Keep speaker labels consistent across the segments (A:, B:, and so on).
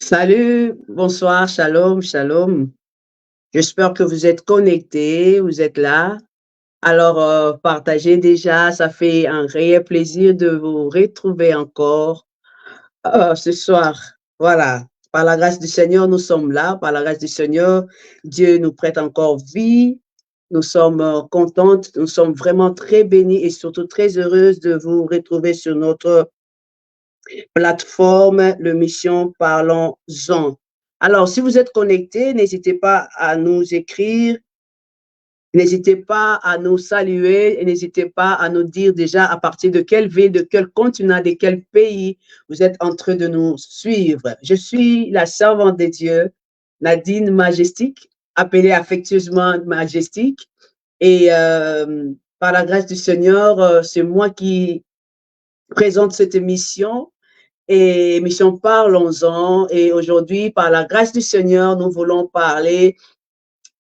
A: Salut, bonsoir, shalom, shalom. J'espère que vous êtes connectés, vous êtes là. Alors, partagez déjà, ça fait un réel plaisir de vous retrouver encore Ce soir, voilà, par la grâce du Seigneur, nous sommes là. Par la grâce du Seigneur, Dieu nous prête encore vie. Nous sommes contentes, nous sommes vraiment très bénis et surtout très heureuses de vous retrouver sur notre plateforme, le mission Parlons-en. Alors, si vous êtes connectés, n'hésitez pas à nous écrire. N'hésitez pas à nous saluer et n'hésitez pas à nous dire déjà à partir de quelle ville, de quel continent, de quel pays vous êtes en train de nous suivre. Je suis la servante de Dieu, Nadine Majestique, appelée affectueusement Majestique. Et par la grâce du Seigneur, c'est moi qui présente cette émission et émission Parlons-en. Et aujourd'hui, par la grâce du Seigneur, nous voulons parler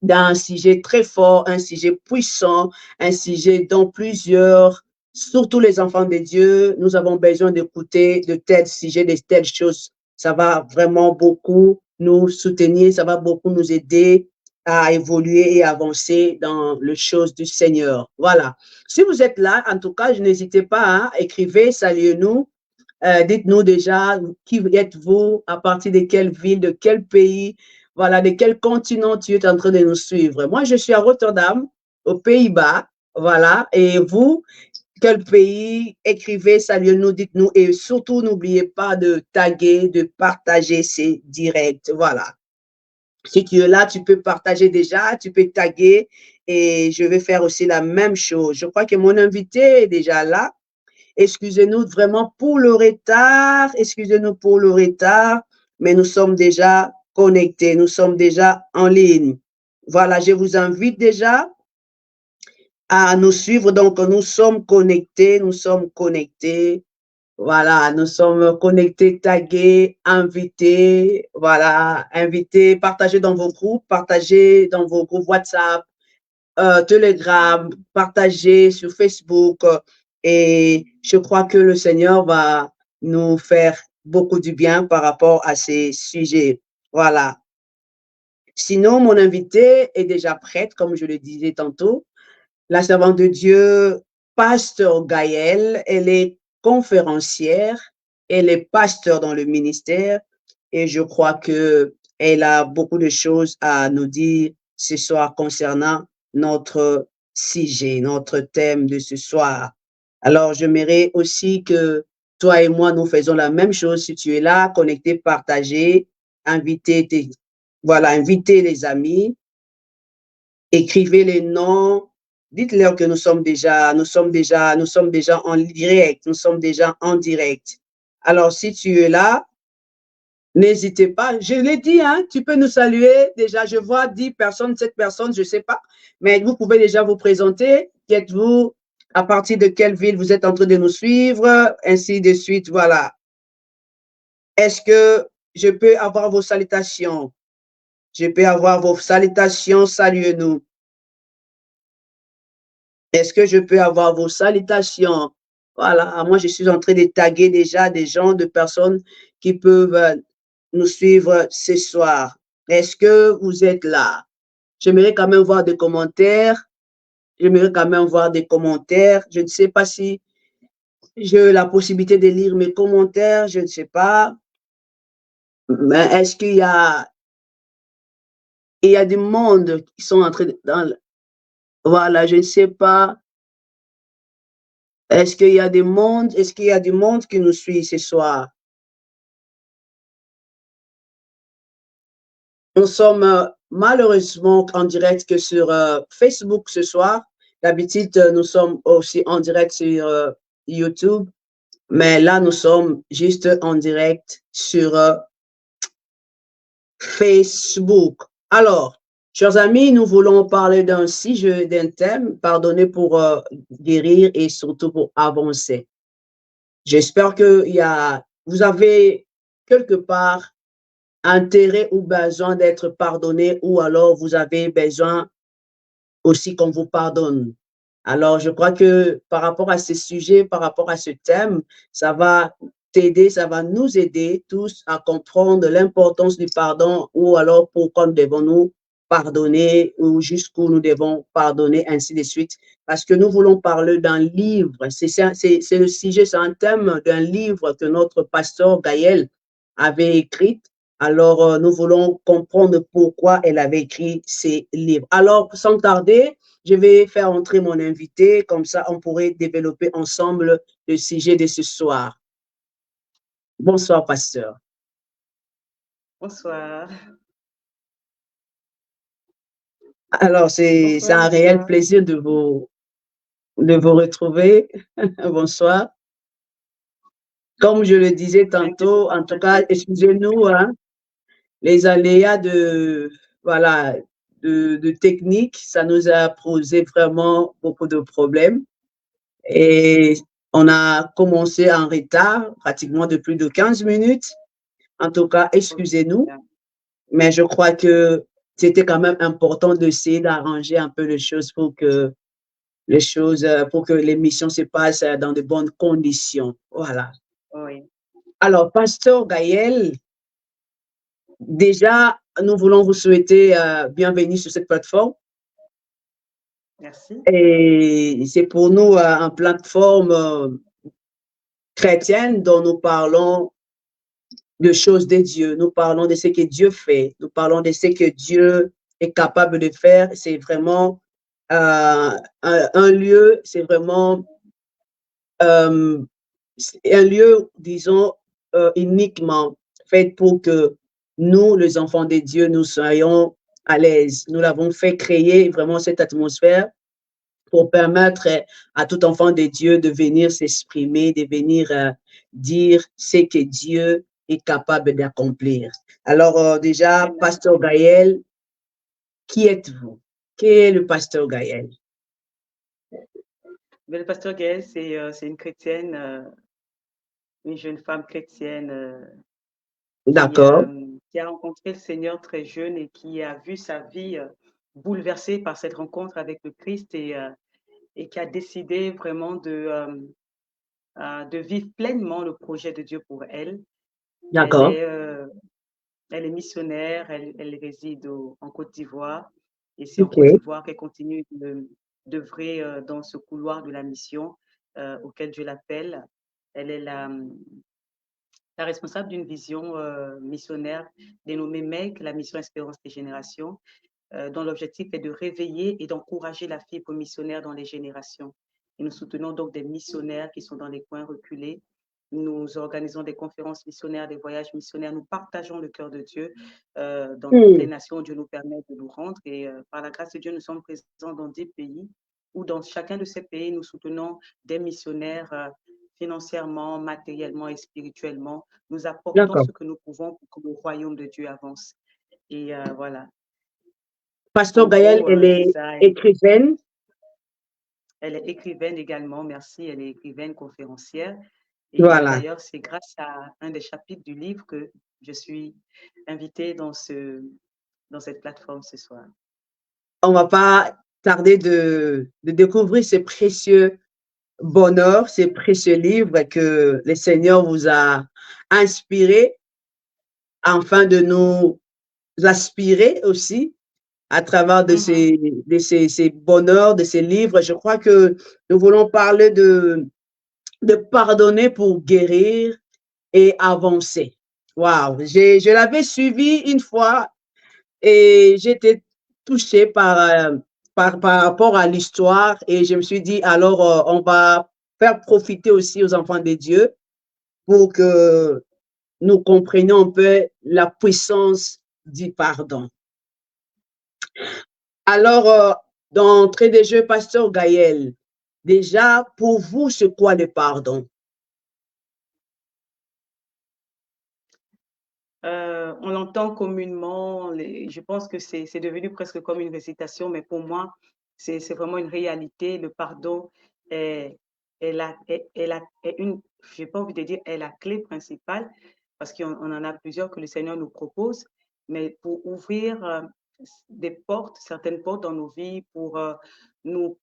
A: d'un sujet très fort, un sujet puissant, un sujet dont plusieurs, surtout les enfants de Dieu, nous avons besoin d'écouter de tels sujets, de telles choses. Ça va vraiment beaucoup nous soutenir, ça va beaucoup nous aider à évoluer et avancer dans les choses du Seigneur. Voilà. Si vous êtes là, en tout cas, n'hésitez pas à écrire, saluez-nous. Dites-nous déjà qui êtes-vous, à partir de quelle ville, de quel pays, voilà, de quel continent tu es en train de nous suivre. Moi, je suis à Rotterdam, aux Pays-Bas, voilà, et vous, quel pays? Écrivez, saluez-nous, dites-nous, et surtout, n'oubliez pas de taguer, de partager ces directs, voilà. Si tu es là, tu peux partager déjà, tu peux taguer, et je vais faire aussi la même chose. Je crois que mon invité est déjà là. Excusez-nous vraiment pour le retard, excusez-nous pour le retard, mais nous sommes déjà connectés, nous sommes déjà en ligne. Voilà, je vous invite déjà à nous suivre. Donc, nous sommes connectés, nous sommes connectés. Voilà, nous sommes connectés, tagués, invités. Voilà, invités, partagez dans vos groupes, partagez dans vos groupes WhatsApp, Telegram, partagez sur Facebook. Et je crois que le Seigneur va nous faire beaucoup du bien par rapport à ces sujets. Voilà. Sinon, mon invité est déjà prête, comme je le disais tantôt. La servante de Dieu, Pasteur Gaëlle, elle est conférencière, elle est pasteur dans le ministère et je crois que elle a beaucoup de choses à nous dire ce soir concernant notre sujet, notre thème de ce soir. Alors, j'aimerais aussi que toi et moi, nous faisons la même chose. Si tu es là, connecté, partagé, invitez voilà, invitez les amis, écrivez les noms, dites-leur que nous sommes déjà en direct, nous sommes déjà en direct. Alors, si tu es là, n'hésitez pas. Je l'ai dit, hein, tu peux nous saluer. Déjà, je vois 10 personnes, 7 personnes, je ne sais pas. Mais vous pouvez déjà vous présenter. Qui êtes-vous? À partir de quelle ville vous êtes en train de nous suivre? Ainsi de suite, voilà. Est-ce que je peux avoir vos salutations? Je peux avoir vos salutations, saluez-nous. Est-ce que je peux avoir vos salutations? Voilà, moi je suis en train de taguer déjà des gens, de personnes qui peuvent nous suivre ce soir. Est-ce que vous êtes là? J'aimerais quand même voir des commentaires. J'aimerais quand même voir des commentaires. Je ne sais pas si j'ai la possibilité de lire mes commentaires, je ne sais pas. Mais est-ce il y a du monde qui sont en train de, voilà, je ne sais pas. Est-ce qu'il y a est-ce qu'il y a du monde qui nous suit ce soir? Nous sommes malheureusement en direct que sur Facebook ce soir. D'habitude, nous sommes aussi en direct sur YouTube, mais là, nous sommes juste en direct sur Facebook. Alors, chers amis, nous voulons parler d'un sujet, d'un thème, pardonnez pour guérir et surtout pour avancer. J'espère que vous avez quelque part intérêt ou besoin d'être pardonné ou alors vous avez besoin aussi qu'on vous pardonne. Alors, je crois que par rapport à ce sujet, par rapport à ce thème, ça va t'aider, ça va nous aider tous à comprendre l'importance du pardon ou alors pourquoi devons-nous pardonner ou jusqu'où nous devons pardonner, ainsi de suite. Parce que nous voulons parler d'un livre. C'est le sujet, c'est un thème d'un livre que notre pasteur Gaël avait écrit. Alors, nous voulons comprendre pourquoi elle avait écrit ces livres. Alors, sans tarder, je vais faire entrer mon invité, comme ça on pourrait développer ensemble le sujet de ce soir. Bonsoir, pasteur.
B: Bonsoir.
A: Alors, c'est un réel plaisir de vous retrouver. Bonsoir. Comme je le disais tantôt, en tout cas, excusez-nous, hein, les aléas voilà, de technique, ça nous a posé vraiment beaucoup de problèmes. Et on a commencé en retard, pratiquement de plus de 15 minutes. En tout cas, excusez-nous, mais je crois que c'était quand même important d'essayer d'arranger un peu les choses pour que l'émission se passe dans de bonnes conditions. Voilà.
B: Oui.
A: Alors, pasteur Gaël, déjà, nous voulons vous souhaiter bienvenue sur cette plateforme.
B: Merci.
A: Et c'est pour nous une plateforme chrétienne dont nous parlons de choses de Dieu. Nous parlons de ce que Dieu fait. Nous parlons de ce que Dieu est capable de faire. C'est vraiment un lieu, c'est vraiment un lieu, disons, uniquement fait pour que nous, les enfants de Dieu, nous soyons à l'aise. Nous l'avons fait créer vraiment cette atmosphère pour permettre à tout enfant de Dieu de venir s'exprimer, de venir dire ce que Dieu est capable d'accomplir. Alors déjà, pasteur Gaël, qui êtes-vous? Qui est le pasteur Gaël?
B: Le pasteur Gaël, c'est une chrétienne, une jeune femme chrétienne
A: D'accord.
B: qui a rencontré le Seigneur très jeune et qui a vu sa vie bouleversée par cette rencontre avec le Christ et qui a décidé vraiment de vivre pleinement le projet de Dieu pour elle.
A: D'accord.
B: Elle est missionnaire, elle réside en Côte d'Ivoire et c'est en Côte d'Ivoire qu'elle continue d'œuvrer dans ce couloir de la mission auquel Dieu l'appelle. Elle est la responsable d'une vision missionnaire dénommée MEG, la mission Espérance des générations, dont l'objectif est de réveiller et d'encourager la fibre missionnaire dans les générations. Et nous soutenons donc des missionnaires qui sont dans les coins reculés. Nous organisons des conférences missionnaires, des voyages missionnaires. Nous partageons le cœur de Dieu dans toutes les nations où Dieu nous permet de nous rendre. Et par la grâce de Dieu, nous sommes présents dans 10 pays où dans chacun de ces pays, nous soutenons des missionnaires financièrement, matériellement et spirituellement. Nous apportons ce que nous pouvons pour que le royaume de Dieu avance. Et voilà.
A: Pasteur Gaël, elle est écrivaine.
B: Elle est écrivaine également, merci. Elle est écrivaine, conférencière. Et
A: voilà.
B: D'ailleurs, c'est grâce à un des chapitres du livre que je suis invitée dans cette plateforme ce soir.
A: On ne va pas tarder de découvrir ces précieux bonheurs, ces précieux livres que le Seigneur vous a inspirés afin de nous aspirer aussi à travers de ces bonheurs, de ces livres. Je crois que nous voulons parler de pardonner pour guérir et avancer. Waouh, je l'avais suivi une fois et j'étais touchée par rapport à l'histoire et je me suis dit, alors on va faire profiter aussi aux enfants de Dieu pour que nous comprenions un peu la puissance du pardon. Alors, d'entrée de jeu, pasteur Gaël, déjà, pour vous, c'est quoi le pardon?
B: On l'entend communément, je pense que c'est devenu presque comme une récitation, mais pour moi, c'est vraiment une réalité. Le pardon est une, j'ai pas envie de dire, est la clé principale, parce qu'on en a plusieurs que le Seigneur nous propose, mais pour ouvrir des portes, certaines portes dans nos vies, pour nous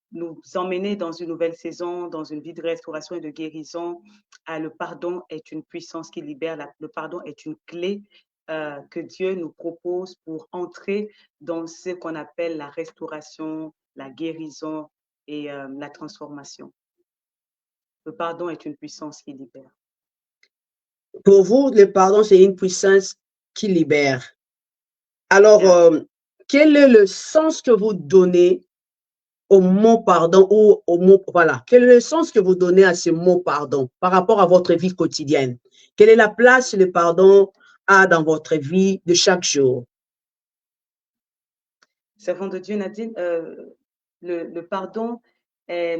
B: emmener dans une nouvelle saison, dans une vie de restauration et de guérison, le pardon est une puissance qui libère, le pardon est une clé que Dieu nous propose pour entrer dans ce qu'on appelle la restauration, la guérison et la transformation. Le pardon est une puissance qui libère.
A: Pour vous, le pardon, c'est une puissance qui libère. Alors, quel est le sens que vous donnez au mot pardon ou au mot, voilà, quel est le sens que vous donnez à ce mot pardon par rapport à votre vie quotidienne? Quelle est la place que le pardon a dans votre vie de chaque jour?
B: Servant de Dieu, Nadine, le pardon est,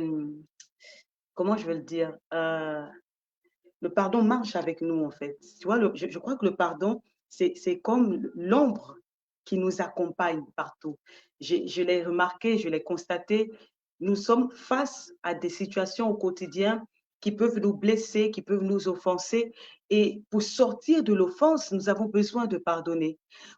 B: comment je vais le dire, le pardon marche avec nous, en fait. Tu vois, je crois que le pardon, c'est comme l'ombre qui nous accompagne partout. Je l'ai remarqué, je l'ai constaté. Nous sommes face à des situations au quotidien qui peuvent nous blesser, qui peuvent nous offenser. Et pour sortir de l'offense, nous avons besoin de pardonner.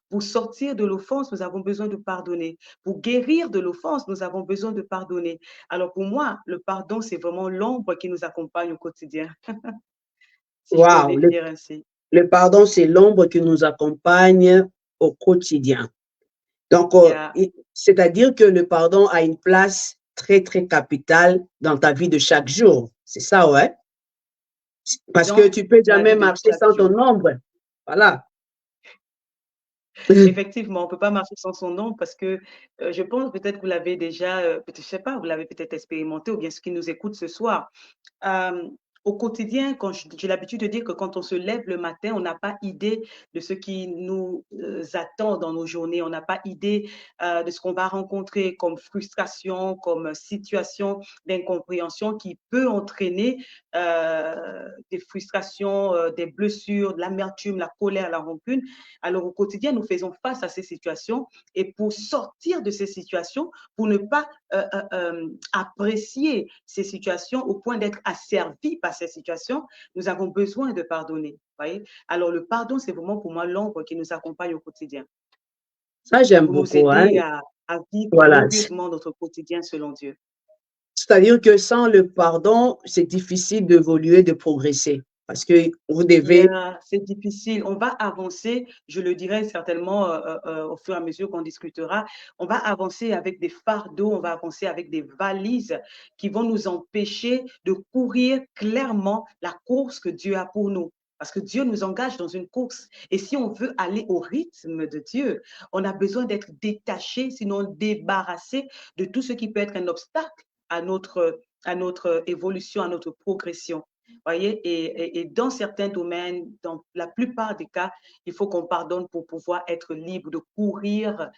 B: Pour sortir de l'offense, nous avons besoin de pardonner. Pour guérir de l'offense, nous avons besoin de pardonner. Alors pour moi, le pardon, c'est vraiment l'ombre qui nous accompagne au quotidien. Si je peux le
A: Wow,
B: définir ainsi.
A: le pardon, c'est l'ombre qui nous accompagne au quotidien. Donc,
B: Yeah.
A: c'est-à-dire que le pardon a une place très, très capitale dans ta vie de chaque jour. C'est ça, ouais? Parce que
B: Dans
A: tu peux
B: la
A: jamais
B: vie de
A: marcher
B: chaque
A: sans ton
B: jour.
A: ombre. Voilà.
B: Effectivement, on ne peut pas marcher sans son nom parce que je pense peut-être que vous l'avez déjà, je ne sais pas, vous l'avez peut-être expérimenté ou bien ceux qui nous écoutent ce soir. Euh, Au quotidien, quand j'ai l'habitude de dire que quand on se lève le matin, on n'a pas idée de ce qui nous attend dans nos journées. On n'a pas idée de ce qu'on va rencontrer comme frustration, comme situation d'incompréhension qui peut entraîner des frustrations, des blessures, de l'amertume, la colère, la rancune. Alors au quotidien, nous faisons face à ces situations et pour sortir de ces situations, pour ne pas apprécier ces situations au point d'être asservis par ces situations, nous avons besoin de pardonner. Voyez? Alors le pardon, c'est vraiment pour moi l'ombre qui nous accompagne au quotidien
A: Ça, j'aime
B: pour nous
A: beaucoup, hein?
B: aider à vivre
A: Voilà.
B: glorieusement notre quotidien selon Dieu.
A: C'est-à-dire que sans le pardon, c'est difficile d'évoluer, de progresser. Parce que vous devez.
B: Yeah, c'est difficile. On va avancer, je le dirai certainement au fur et à mesure qu'on discutera. On va avancer avec des fardeaux, on va avancer avec des valises qui vont nous empêcher de courir clairement la course que Dieu a pour nous. Parce que Dieu nous engage dans une course. Et si on veut aller au rythme de Dieu, on a besoin d'être détaché, sinon débarrassé de tout ce qui peut être un obstacle à notre évolution, à notre progression. Voyez, et dans certains domaines, dans la plupart des cas, il faut qu'on pardonne pour pouvoir être libre de courir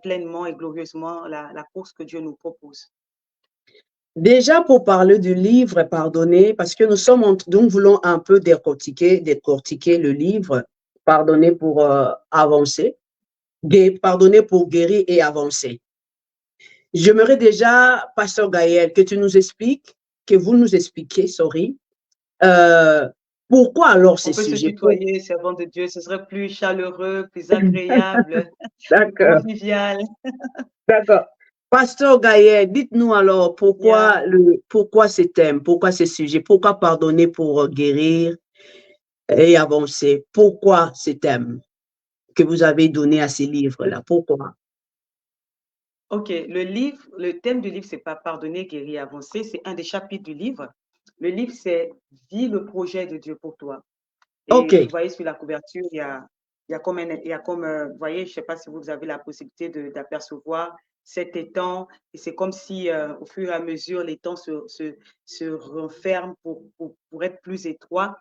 B: pleinement et glorieusement la course que Dieu nous propose.
A: Déjà, pour parler du livre, pardonner, parce que nous voulons un peu décortiquer le livre, pardonner pour avancer, pardonner pour guérir et avancer. J'aimerais déjà, Pasteur Gaël, que tu nous expliques, que vous nous expliquiez, sorry, euh, pourquoi alors
B: On
A: ces
B: peut se
A: sujets?
B: tutoyer, servant de Dieu, ce serait plus chaleureux, plus agréable, plus
A: D'accord,
B: convivial.
A: d'accord. Pasteur Gaël, dites-nous alors
B: Yeah.
A: pourquoi ces thèmes, pourquoi ces sujets, pourquoi pardonner pour guérir et avancer? Pourquoi ces thèmes que vous avez donnés à ces livres-là? Pourquoi?
B: OK, le thème du livre, c'est pas pardonner, guérir, avancer, c'est un des chapitres du livre. Le livre, c'est Vis le projet de Dieu pour toi.
A: OK.
B: Et vous voyez sur la couverture, il y a comme vous voyez, je ne sais pas si vous avez la possibilité d'apercevoir cet étang. Et c'est comme si, au fur et à mesure, l'étang se referme pour être plus étroit.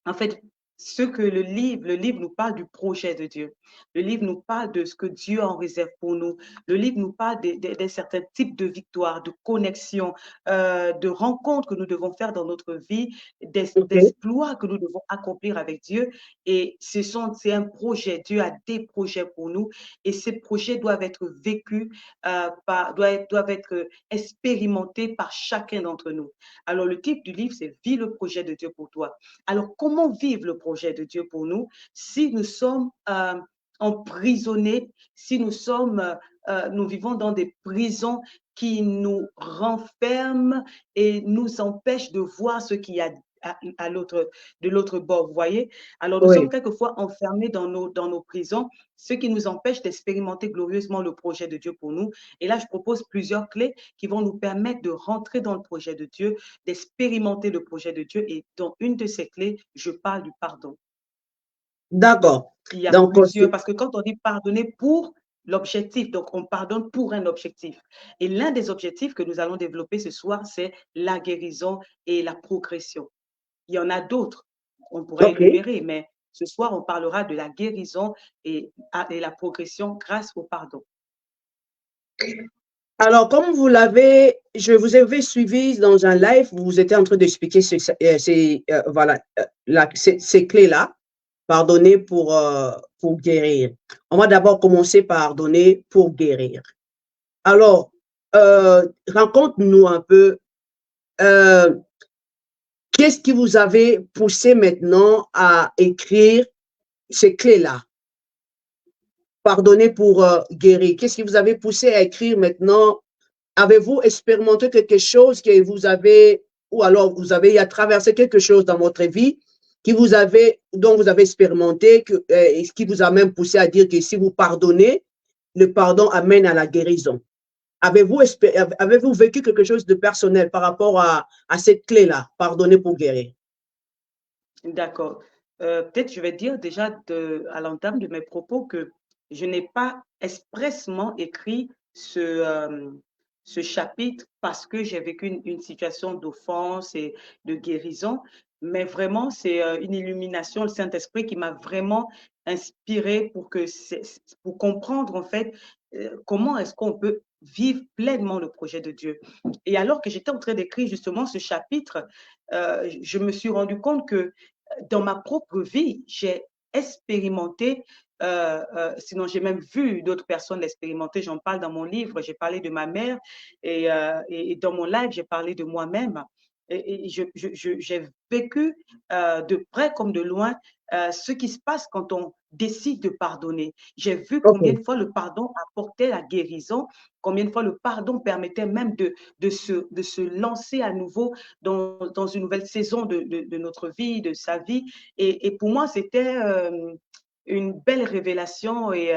B: En fait, ce que le livre nous parle du projet de Dieu. Le livre nous parle de ce que Dieu en réserve pour nous. Le livre nous parle de certains types de victoires, de connexions, de rencontres que nous devons faire dans notre vie,
A: OK.
B: d'exploits que nous devons accomplir avec Dieu. Et c'est un projet. Dieu a des projets pour nous et ces projets doivent être vécus, doivent être expérimentés par chacun d'entre nous. Alors, le titre du livre, c'est Vis le projet de Dieu pour toi. Alors, comment vivre le projet de Dieu pour nous si nous sommes emprisonnés, si nous vivons dans des prisons qui nous renferment et nous empêchent de voir ce qu'il y a de l'autre bord, vous voyez. Alors, nous sommes
A: Oui.
B: quelquefois enfermés dans nos prisons, ce qui nous empêche d'expérimenter glorieusement le projet de Dieu pour nous. Et là, je propose plusieurs clés qui vont nous permettre de rentrer dans le projet de Dieu, d'expérimenter le projet de Dieu. Et dans une de ces clés, je parle du pardon.
A: D'accord.
B: Il y a
A: Donc,
B: plusieurs, parce que quand on dit pardonner pour l'objectif, donc on pardonne pour un objectif. Et l'un des objectifs que nous allons développer ce soir, c'est la guérison et la progression. Il y en a d'autres, on pourrait
A: OK.
B: énumérer, mais ce soir, on parlera de la guérison et la progression grâce au pardon.
A: Alors, comme je vous avais suivi dans un live, vous étiez en train d'expliquer voilà, ces clés-là, pardonner pour guérir. On va d'abord commencer par pardonner pour guérir. Alors, raconte-nous un peu, qu'est-ce qui vous avait poussé maintenant à écrire ces clés-là? Pardonner pour guérir. Qu'est-ce qui vous avait poussé à écrire maintenant? Avez-vous expérimenté quelque chose que vous avez, ou alors vous avez traversé quelque chose dans votre vie dont vous avez expérimenté, qui vous a même poussé à dire que si vous pardonnez, le pardon amène à la guérison? Avez-vous vécu quelque chose de personnel par rapport à cette clé-là, pardonner pour guérir?
B: D'accord. Peut-être je vais dire déjà à l'entame de mes propos que je n'ai pas expressement écrit ce chapitre parce que j'ai vécu une situation d'offense et de guérison, mais vraiment c'est une illumination, le Saint-Esprit qui m'a vraiment inspiré pour comprendre en fait comment est-ce qu'on peut vivre pleinement le projet de Dieu. Et alors que j'étais en train d'écrire justement ce chapitre, je me suis rendu compte que dans ma propre vie, j'ai expérimenté, sinon j'ai même vu d'autres personnes l'expérimenter. J'en parle dans mon livre, j'ai parlé de ma mère et dans mon live, j'ai parlé de moi-même. Et j'ai vécu de près comme de loin ce qui se passe quand on décide de pardonner. J'ai vu combien
A: OK.
B: de fois le pardon apportait la guérison, combien de fois le pardon permettait même de se lancer à nouveau dans une nouvelle saison de notre vie, de sa vie. Et pour moi, c'était une belle révélation et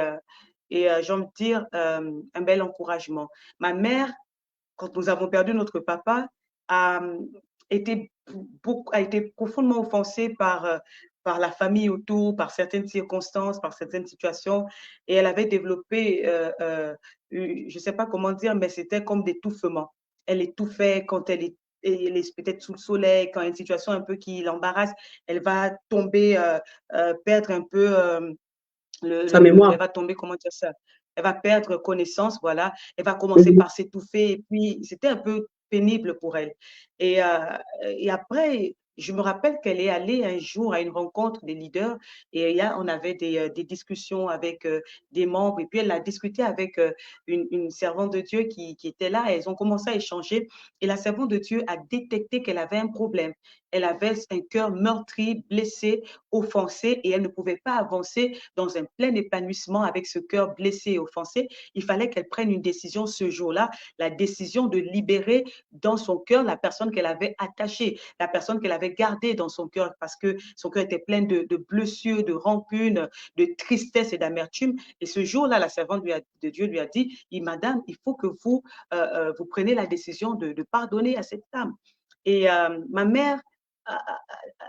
B: j'ai envie de dire un bel encouragement. Ma mère, quand nous avons perdu notre papa, a été, a été profondément offensée par la famille autour, par certaines circonstances, par certaines situations. Et elle avait développé, je ne sais pas comment dire, mais c'était comme d'étouffement. Elle étouffait quand elle est peut-être sous le soleil, quand il y a une situation un peu qui l'embarrasse, elle va tomber, perdre un peu
A: Sa mémoire.
B: elle va tomber, comment dire ça? Elle va perdre connaissance, voilà. Elle va commencer
A: Mhm.
B: par s'étouffer et puis c'était un peu pénible pour elle. Et, euh, et après, je me rappelle qu'elle est allée un jour à une rencontre des leaders et là, on avait des discussions avec des membres et puis elle a discuté avec une servante de Dieu qui était là et elles ont commencé à échanger et la servante de Dieu a détecté qu'elle avait un problème. Elle avait un cœur meurtri, blessé, offensé et elle ne pouvait pas avancer dans un plein épanouissement avec ce cœur blessé et offensé. Il fallait qu'elle prenne une décision ce jour-là, la décision de libérer dans son cœur la personne qu'elle avait attachée, la personne qu'elle avait gardée dans son cœur parce que son cœur était plein de blessures, de rancunes, de tristesse et d'amertume. Et ce jour-là, la servante de Dieu lui a dit, Madame, il faut que vous preniez la décision de pardonner à cette femme. Et ma mère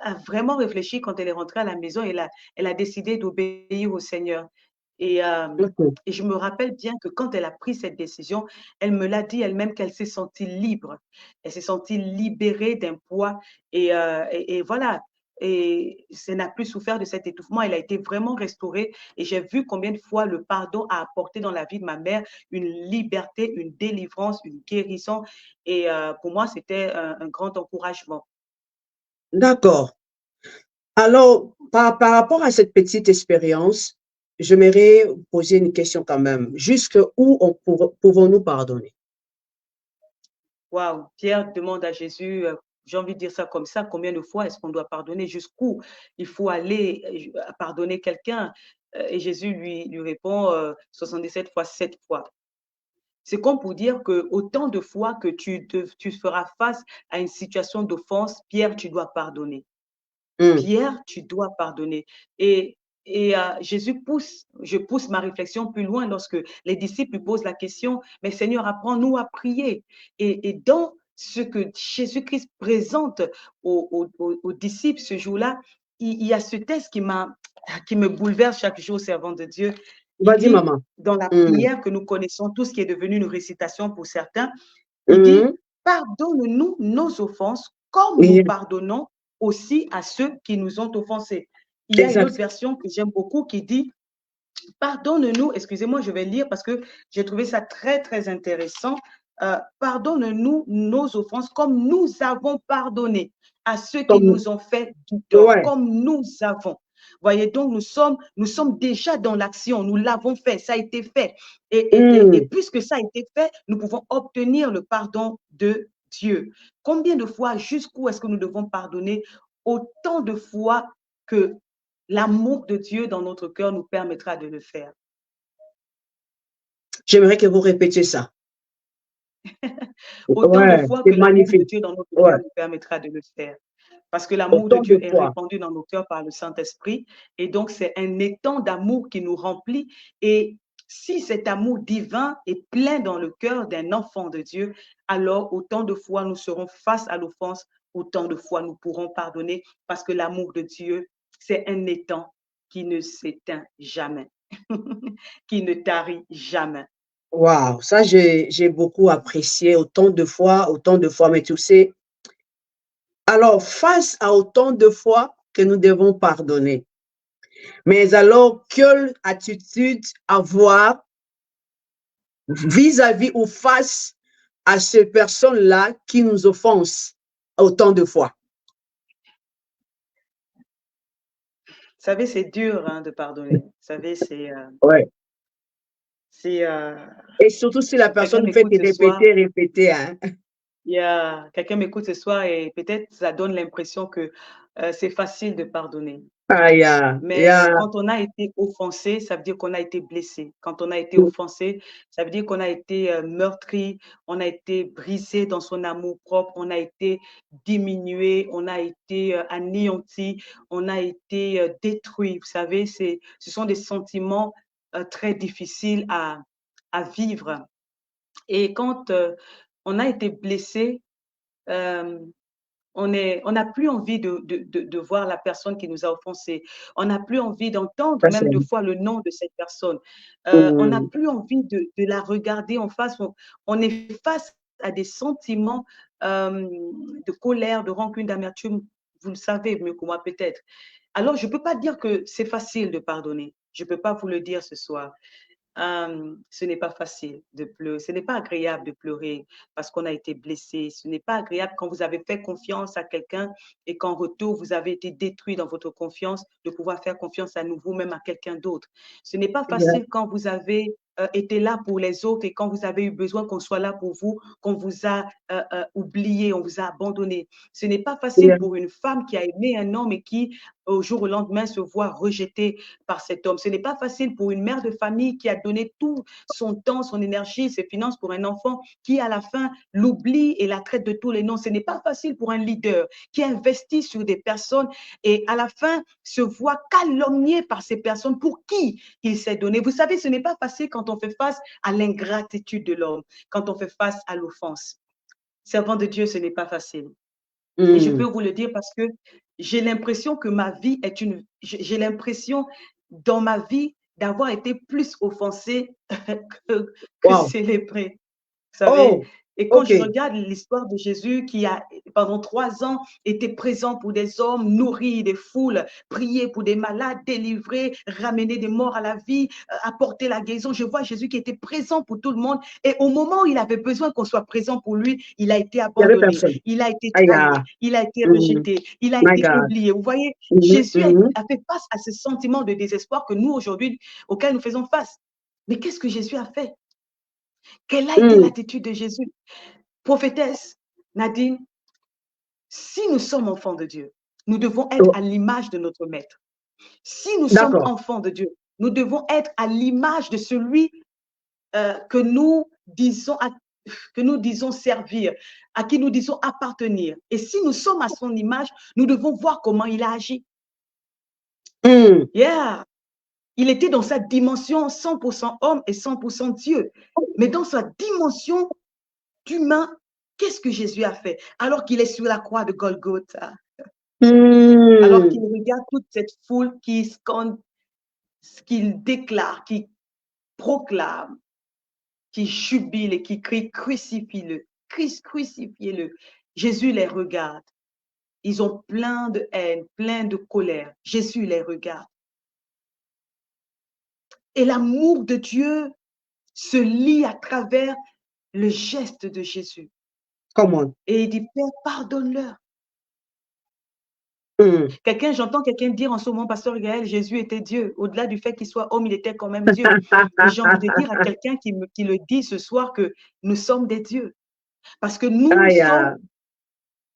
B: a vraiment réfléchi quand elle est rentrée à la maison et elle a décidé d'obéir au Seigneur. Et, euh,
A: OK.
B: et je me rappelle bien que quand elle a pris cette décision, elle me l'a dit elle-même qu'elle s'est sentie libre. Elle s'est sentie libérée d'un poids. Et voilà. Et elle n'a plus souffert de cet étouffement. Elle a été vraiment restaurée. Et j'ai vu combien de fois le pardon a apporté dans la vie de ma mère une liberté, une délivrance, une guérison. Et pour moi, c'était un grand encouragement.
A: D'accord. Alors, par rapport à cette petite expérience, j'aimerais poser une question quand même. Jusqu'où pouvons-nous pardonner?
B: Waouh, Pierre demande à Jésus, j'ai envie de dire ça comme ça, combien de fois est-ce qu'on doit pardonner? Jusqu'où il faut aller pardonner quelqu'un? Et Jésus lui répond 77 fois 7 fois. C'est comme pour dire que autant de fois que tu feras face à une situation d'offense, Pierre, tu dois pardonner. Pierre, tu dois pardonner. Et Jésus je pousse ma réflexion plus loin lorsque les disciples lui posent la question, mais Seigneur, apprends-nous à prier. Et dans ce que Jésus-Christ présente aux disciples ce jour-là, il y a ce texte qui me bouleverse chaque jour, servant de Dieu. Il dit,
A: maman.
B: dans la prière que nous connaissons tous, qui est devenue une récitation pour certains, il dit, pardonne-nous nos offenses comme nous pardonnons aussi à ceux qui nous ont offensés. Il y a une autre version que j'aime beaucoup qui dit, pardonne-nous, excusez-moi, je vais lire parce que j'ai trouvé ça très, très intéressant. Pardonne-nous nos offenses comme nous avons pardonné à ceux qui nous ont fait du tort, comme nous avons. Voyez, donc nous sommes déjà dans l'action, nous l'avons fait, ça a été fait. Et puisque ça a été fait, nous pouvons obtenir le pardon de Dieu. Combien de fois, jusqu'où est-ce que nous devons pardonner? Autant de fois que l'amour de Dieu dans notre cœur nous permettra de le faire.
A: J'aimerais que vous répétiez ça.
B: Autant de fois que l'amour de Dieu dans notre cœur nous permettra de le faire. Parce que l'amour de Dieu est répandu dans nos cœurs par le Saint-Esprit. Et donc, c'est un étang d'amour qui nous remplit. Et si cet amour divin est plein dans le cœur d'un enfant de Dieu, alors autant de fois nous serons face à l'offense, autant de fois nous pourrons pardonner. Parce que l'amour de Dieu, c'est un étang qui ne s'éteint jamais, qui ne tarit jamais.
A: Waouh, ça j'ai beaucoup apprécié, autant de fois, mais tu sais, alors face à autant de fois que nous devons pardonner, mais alors quelle attitude avoir vis-à-vis ou face à ces personnes-là qui nous offensent autant de fois?
B: Vous savez, c'est dur de pardonner. Vous savez, c'est...
A: Et surtout si la personne fait répéter. Hein.
B: Quelqu'un m'écoute ce soir et peut-être ça donne l'impression que c'est facile de pardonner. Mais quand on a été offensé, ça veut dire qu'on a été blessé. Quand on a été offensé, ça veut dire qu'on a été meurtri, on a été brisé dans son amour propre, on a été diminué, on a été anéanti, on a été détruit. Vous savez, ce sont des sentiments très difficiles à vivre. Et quand on a été blessé, on n'a plus envie de voir la personne qui nous a offensés. On n'a plus envie d'entendre même deux fois le nom de cette personne. On n'a plus envie de la regarder en face. On est face à des sentiments de colère, de rancune, d'amertume. Vous le savez mieux que moi peut-être. Alors, je ne peux pas dire que c'est facile de pardonner. Je ne peux pas vous le dire ce soir. Ce n'est pas facile de pleurer, ce n'est pas agréable de pleurer parce qu'on a été blessé, ce n'est pas agréable quand vous avez fait confiance à quelqu'un et qu'en retour, vous avez été détruit dans votre confiance, de pouvoir faire confiance à nouveau, même à quelqu'un d'autre. Ce n'est pas facile quand vous avez été là pour les autres et quand vous avez eu besoin qu'on soit là pour vous, qu'on vous a oublié, on vous a abandonné. Ce n'est pas facile pour une femme qui a aimé un homme et qui, au jour au lendemain, se voit rejetée par cet homme. Ce n'est pas facile pour une mère de famille qui a donné tout son temps, son énergie, ses finances pour un enfant qui, à la fin, l'oublie et la traite de tous les noms. Ce n'est pas facile pour un leader qui investit sur des personnes et, à la fin, se voit calomnié par ces personnes pour qui il s'est donné. Vous savez, ce n'est pas facile quand on fait face à l'ingratitude de l'homme, quand on fait face à l'offense. Servant de Dieu, ce n'est pas facile. Et je peux vous le dire parce que j'ai l'impression que ma vie est j'ai l'impression dans ma vie d'avoir été plus offensée que célébrée. Vous savez, et quand je regarde l'histoire de Jésus qui a, pendant 3 ans, été présent pour des hommes, nourri des foules, prié pour des malades, délivré, ramener des morts à la vie, apporter la guérison, je vois Jésus qui était présent pour tout le monde. Et au moment où il avait besoin qu'on soit présent pour lui, il a été abandonné, il a été trahi, il a été rejeté, il a été oublié. Vous voyez, Jésus a fait face à ce sentiment de désespoir que nous, aujourd'hui, auquel nous faisons face. Mais qu'est-ce que Jésus a fait? Quelle a été l'attitude de Jésus? Prophétesse Nadine, si nous sommes enfants de Dieu, nous devons être à l'image de notre Maître. Si nous sommes enfants de Dieu, nous devons être à l'image de celui que nous disons servir, à qui nous disons appartenir. Et si nous sommes à son image, nous devons voir comment il a agi. Yeah. Il était dans sa dimension 100% homme et 100% Dieu. Mais dans sa dimension d'humain, qu'est-ce que Jésus a fait? Alors qu'il est sur la croix de Golgotha, alors qu'il regarde toute cette foule qui scande, qu'il déclare, qui proclame, qui jubile et qui crie, crucifie-le, crucifiez-le. Jésus les regarde. Ils ont plein de haine, plein de colère. Jésus les regarde. Et l'amour de Dieu se lit à travers le geste de Jésus.
A: Comment?
B: Et il dit, Père, pardonne-leur. J'entends quelqu'un dire en ce moment, Pasteur Gaël, Jésus était Dieu. Au-delà du fait qu'il soit homme, il était quand même Dieu. Et j'ai envie de dire à quelqu'un qui le dit ce soir que nous sommes des dieux. Parce que nous sommes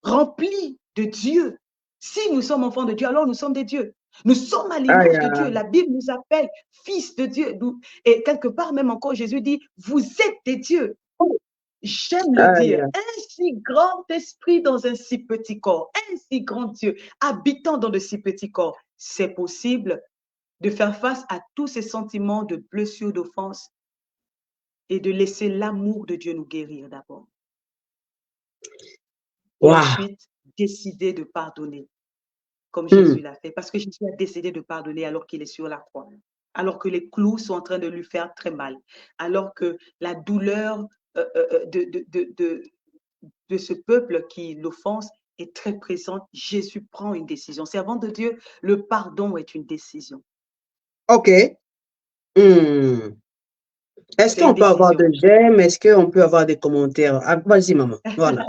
B: remplis de Dieu. Si nous sommes enfants de Dieu, alors nous sommes des dieux. Nous sommes à l'image de Dieu. La Bible nous appelle fils de Dieu. Et quelque part, même encore, Jésus dit, vous êtes des dieux. J'aime le dire. Un si grand esprit dans un si petit corps. Un si grand Dieu habitant dans de si petits corps. C'est possible de faire face à tous ces sentiments de blessure, d'offense et de laisser l'amour de Dieu nous guérir d'abord. Et ensuite, décider de pardonner, comme Jésus l'a fait. Parce que Jésus a décidé de pardonner alors qu'il est sur la croix. Alors que les clous sont en train de lui faire très mal. Alors que la douleur de ce peuple qui l'offense est très présente. Jésus prend une décision. Servant de Dieu, le pardon est une décision.
A: OK. Est-ce qu'on peut avoir des j'aime? Est-ce qu'on peut avoir des commentaires? Vas-y, maman. Voilà.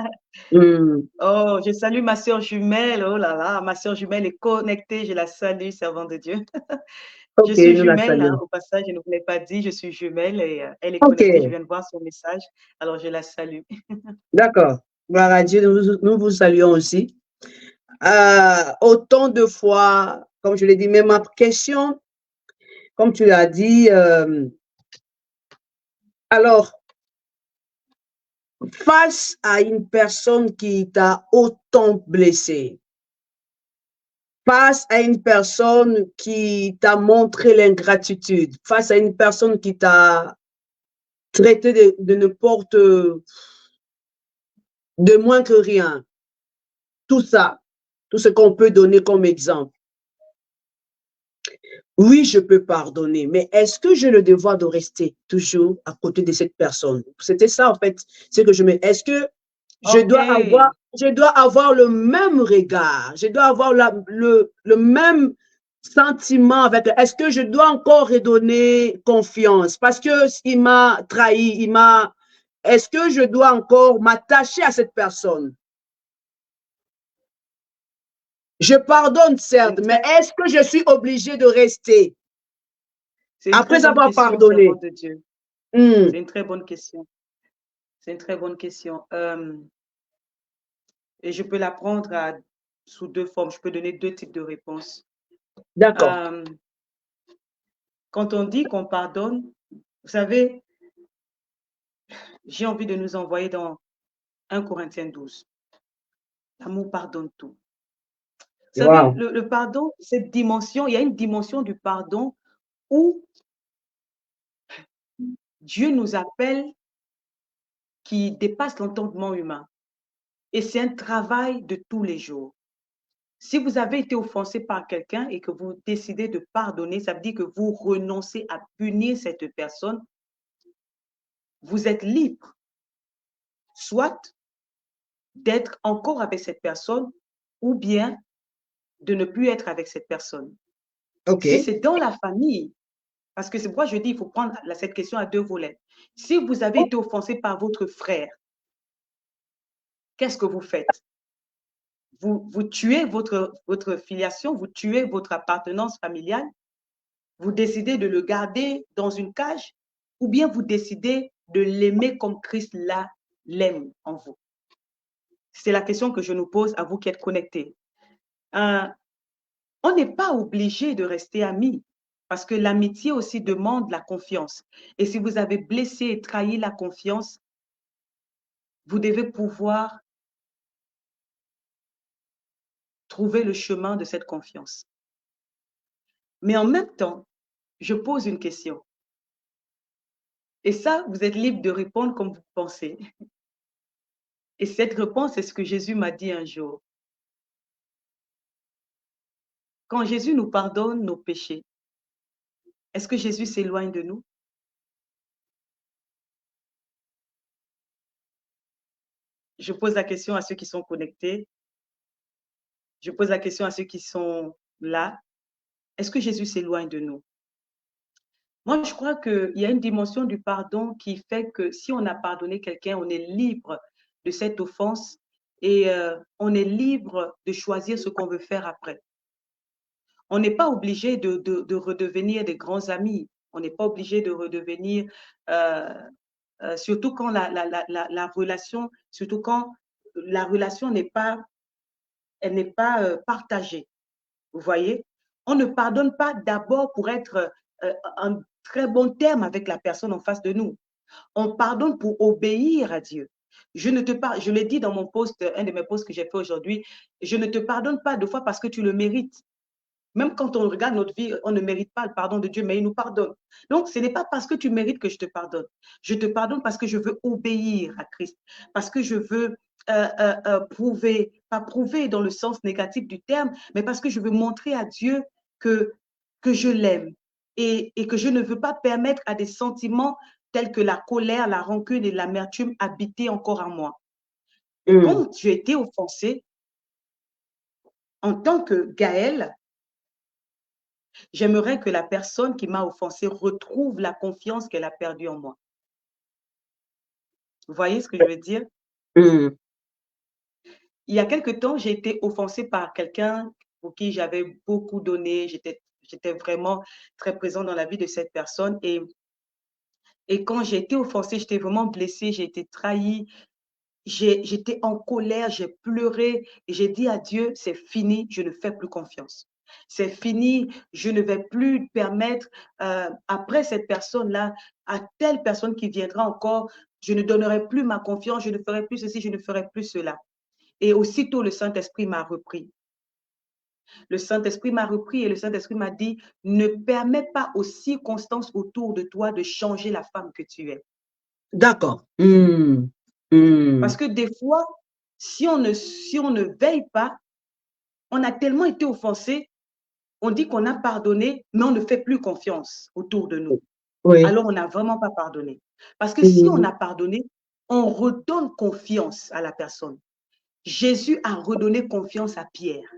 B: Oh, je salue ma soeur jumelle. Oh là là, ma soeur jumelle est connectée. Je la salue, servant de Dieu. Je suis jumelle, hein, au passage, je ne vous l'ai pas dit, je suis jumelle et elle est connectée. Je viens de voir son message, alors je la salue.
A: D'accord. Gloire à Dieu, nous vous saluons aussi. Autant de fois, comme je l'ai dit, mais ma question, comme tu l'as dit, alors, face à une personne qui t'a autant blessé, face à une personne qui t'a montré l'ingratitude, face à une personne qui t'a traité de n'importe, de moins que rien, tout ça, tout ce qu'on peut donner comme exemple. Oui, je peux pardonner, mais est-ce que j'ai le devoir de rester toujours à côté de cette personne? C'était ça, en fait, c'est que je me... Est-ce que je dois avoir le même regard, je dois avoir le même sentiment avec... Est-ce que je dois encore redonner confiance? Parce qu'il m'a trahi, Est-ce que je dois encore m'attacher à cette personne? Je pardonne, certes, mais est-ce que je suis obligée de rester après avoir pardonné?
B: C'est une très bonne question. C'est une très bonne question. Et je peux la prendre sous deux formes. Je peux donner deux types de réponses.
A: D'accord.
B: Quand on dit qu'on pardonne, vous savez, j'ai envie de nous envoyer dans 1 Corinthiens 12. L'amour pardonne tout. Vous savez, le pardon, cette dimension, il y a une dimension du pardon où Dieu nous appelle qui dépasse l'entendement humain. Et c'est un travail de tous les jours. Si vous avez été offensé par quelqu'un et que vous décidez de pardonner, ça veut dire que vous renoncez à punir cette personne. Vous êtes libre, soit d'être encore avec cette personne ou bien de ne plus être avec cette personne. Si c'est dans la famille, parce que c'est pourquoi je dis il faut prendre cette question à deux volets. Si vous avez été offensé par votre frère, qu'est-ce que vous faites? Vous tuez votre filiation, vous tuez votre appartenance familiale, vous décidez de le garder dans une cage ou bien vous décidez de l'aimer comme Christ l'aime en vous. C'est la question que je nous pose à vous qui êtes connectés. On n'est pas obligé de rester amis Parce que l'amitié aussi demande la confiance. Et si vous avez blessé et trahi la confiance, vous devez pouvoir trouver le chemin de cette confiance. Mais en même temps, je pose une question. Et ça, vous êtes libre de répondre comme vous pensez. Et cette réponse, c'est ce que Jésus m'a dit un jour. Quand Jésus nous pardonne nos péchés, est-ce que Jésus s'éloigne de nous? Je pose la question à ceux qui sont connectés. Je pose la question à ceux qui sont là. Est-ce que Jésus s'éloigne de nous? Moi, je crois qu'il y a une dimension du pardon qui fait que si on a pardonné quelqu'un, on est libre de cette offense et on est libre de choisir ce qu'on veut faire après. On n'est pas obligé de redevenir des grands amis. On n'est pas obligé de redevenir, surtout quand la relation, surtout quand la relation n'est pas, elle n'est pas partagée. Vous voyez? On ne pardonne pas d'abord pour être en très bon terme avec la personne en face de nous. On pardonne pour obéir à Dieu. Je l'ai dit dans mon post, un de mes posts que j'ai fait aujourd'hui, je ne te pardonne pas deux fois parce que tu le mérites. Même quand on regarde notre vie, on ne mérite pas le pardon de Dieu, mais il nous pardonne. Donc, ce n'est pas parce que tu mérites que je te pardonne. Je te pardonne parce que je veux obéir à Christ, parce que je veux prouver, pas prouver dans le sens négatif du terme, mais parce que je veux montrer à Dieu que je l'aime et que je ne veux pas permettre à des sentiments tels que la colère, la rancune et l'amertume habiter encore en moi. Quand tu as été offensé, en tant que Gaëlle, j'aimerais que la personne qui m'a offensé retrouve la confiance qu'elle a perdue en moi. Vous voyez ce que je veux dire? Il y a quelque temps, j'ai été offensée par quelqu'un pour qui j'avais beaucoup donné. J'étais vraiment très présente dans la vie de cette personne. Et quand j'ai été offensée, j'étais vraiment blessée, j'ai été trahie. J'étais en colère, j'ai pleuré et j'ai dit à Dieu, c'est fini, je ne fais plus confiance. C'est fini, je ne vais plus permettre après cette personne-là, à telle personne qui viendra encore, je ne donnerai plus ma confiance, je ne ferai plus ceci, je ne ferai plus cela. Et aussitôt, le Saint-Esprit m'a repris. Le Saint-Esprit m'a repris et le Saint-Esprit m'a dit, ne permets pas aux circonstances autour de toi de changer la femme que tu es.
A: D'accord.
B: Parce que des fois, si on ne veille pas, on a tellement été offensé, on dit qu'on a pardonné, mais on ne fait plus confiance autour de nous.
A: Oui.
B: Alors, on n'a vraiment pas pardonné. Parce que si on a pardonné, on redonne confiance à la personne. Jésus a redonné confiance à Pierre.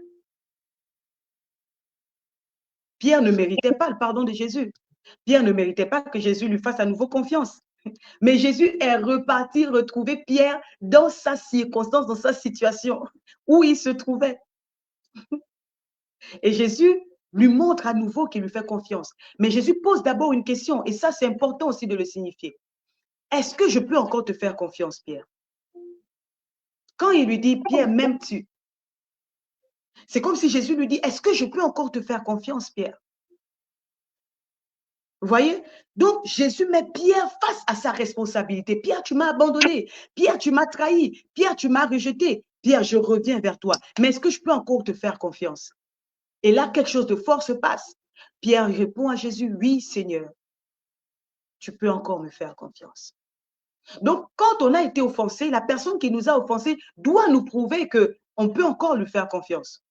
B: Pierre ne méritait pas le pardon de Jésus. Pierre ne méritait pas que Jésus lui fasse à nouveau confiance. Mais Jésus est reparti retrouver Pierre dans sa circonstance, dans sa situation où il se trouvait. Et Jésus lui montre à nouveau qu'il lui fait confiance. Mais Jésus pose d'abord une question, et ça c'est important aussi de le signifier. Est-ce que je peux encore te faire confiance, Pierre? Quand il lui dit, Pierre, m'aimes-tu? C'est comme si Jésus lui dit, est-ce que je peux encore te faire confiance, Pierre? Vous voyez? Donc, Jésus met Pierre face à sa responsabilité. Pierre, tu m'as abandonné. Pierre, tu m'as trahi. Pierre, tu m'as rejeté. Pierre, je reviens vers toi. Mais est-ce que je peux encore te faire confiance? Et là, quelque chose de fort se passe. Pierre répond à Jésus, oui, Seigneur, tu peux encore me faire confiance. Donc, quand on a été offensé, la personne qui nous a offensés doit nous prouver qu'on peut encore lui faire confiance.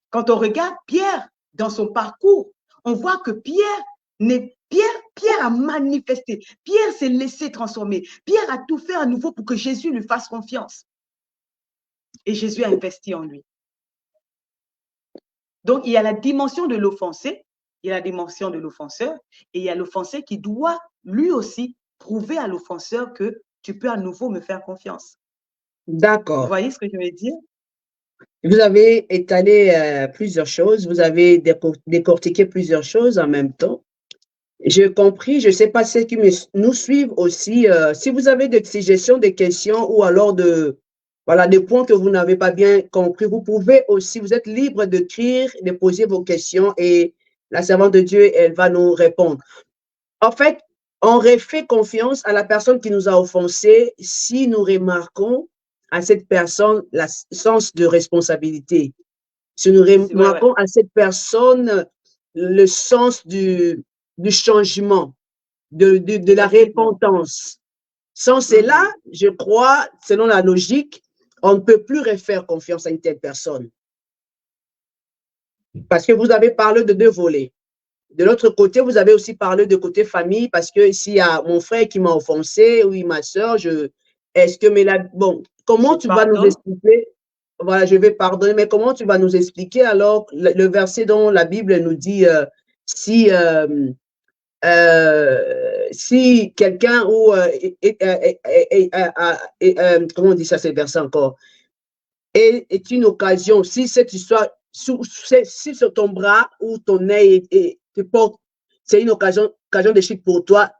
B: Quand on regarde Pierre dans son parcours, on voit que Pierre a manifesté. Pierre s'est laissé transformer. Pierre a tout fait à nouveau pour que Jésus lui fasse confiance. Et Jésus a investi en lui. Donc, il y a la dimension de l'offensé, il y a la dimension de l'offenseur, et il y a l'offensé qui doit, lui aussi, prouver à l'offenseur que tu peux à nouveau me faire confiance.
A: D'accord.
B: Vous voyez ce que je veux dire?
A: Vous avez étalé plusieurs choses, vous avez décortiqué plusieurs choses en même temps. J'ai compris, je ne sais pas ceux qui nous suivent aussi, si vous avez des suggestions, des questions ou alors voilà, des points que vous n'avez pas bien compris, vous pouvez aussi, vous êtes libre d'écrire, de poser vos questions et la servante de Dieu, elle va nous répondre. En fait, on fait confiance à la personne qui nous a offensés si nous remarquons à cette personne le sens de responsabilité. Si nous remarquons à cette personne le sens du changement, de la repentance. Sans cela, je crois, selon la logique, on ne peut plus refaire confiance à une telle personne. Parce que vous avez parlé de deux volets. De l'autre côté, vous avez aussi parlé de côté famille, parce que s'il y a mon frère qui m'a offensé, oui, ma soeur, est-ce que, mais là, bon, comment tu vas nous expliquer? Voilà, je vais pardonner, mais comment tu vas nous expliquer alors le verset dont la Bible nous dit si quelqu'un ou comment on dit ça, ce verset encore, est une occasion, si cette histoire, si sur ton bras ou ton œil te porte, c'est une occasion de chute pour toi,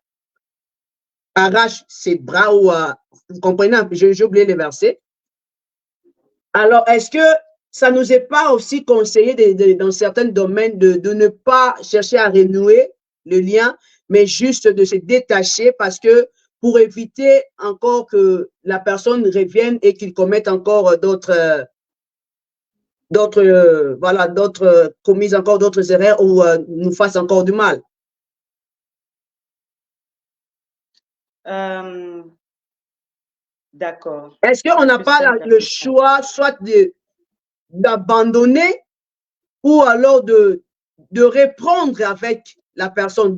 A: arrache ses bras ou, vous comprenez, j'ai oublié les versets. Alors, est-ce que ça ne nous est pas aussi conseillé dans certains domaines de ne pas chercher à renouer le lien, mais juste de se détacher parce que pour éviter encore que la personne revienne et qu'il commette encore commise encore d'autres erreurs ou nous fasse encore du mal?
B: D'accord.
A: Est-ce qu'on n'a pas le choix soit d'abandonner ou alors de reprendre avec la personne?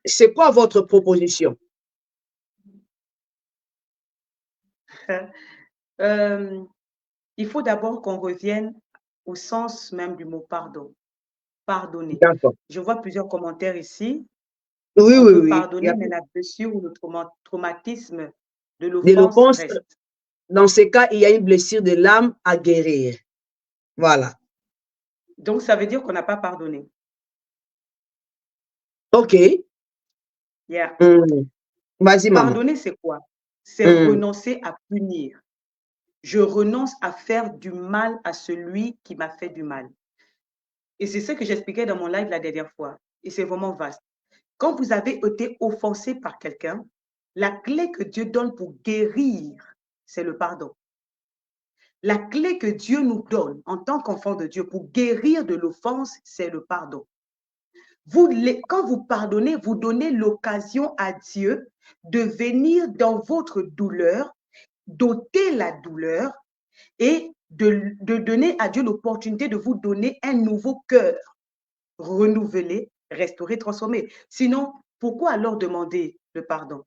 A: C'est quoi votre proposition?
B: Il faut d'abord qu'on revienne au sens même du mot pardon. Pardonner. Je vois plusieurs commentaires ici.
A: Oui,
B: on
A: oui,
B: peut
A: oui.
B: pardonner, mais la blessure ou le traumatisme de l'offense reste.
A: Dans ces cas, il y a une blessure de l'âme à guérir. Voilà.
B: Donc, ça veut dire qu'on n'a pas pardonné.
A: OK.
B: Yeah.
A: Vas-y, maman.
B: Pardonner, c'est quoi? C'est renoncer à punir. Je renonce à faire du mal à celui qui m'a fait du mal. Et c'est ce que j'expliquais dans mon live la dernière fois. Et c'est vraiment vaste. Quand vous avez été offensé par quelqu'un, la clé que Dieu donne pour guérir, c'est le pardon. La clé que Dieu nous donne en tant qu'enfant de Dieu pour guérir de l'offense, c'est le pardon. Quand vous pardonnez, vous donnez l'occasion à Dieu de venir dans votre douleur, d'ôter la douleur et de donner à Dieu l'opportunité de vous donner un nouveau cœur, renouvelé, restauré, transformé. Sinon, pourquoi alors demander le pardon?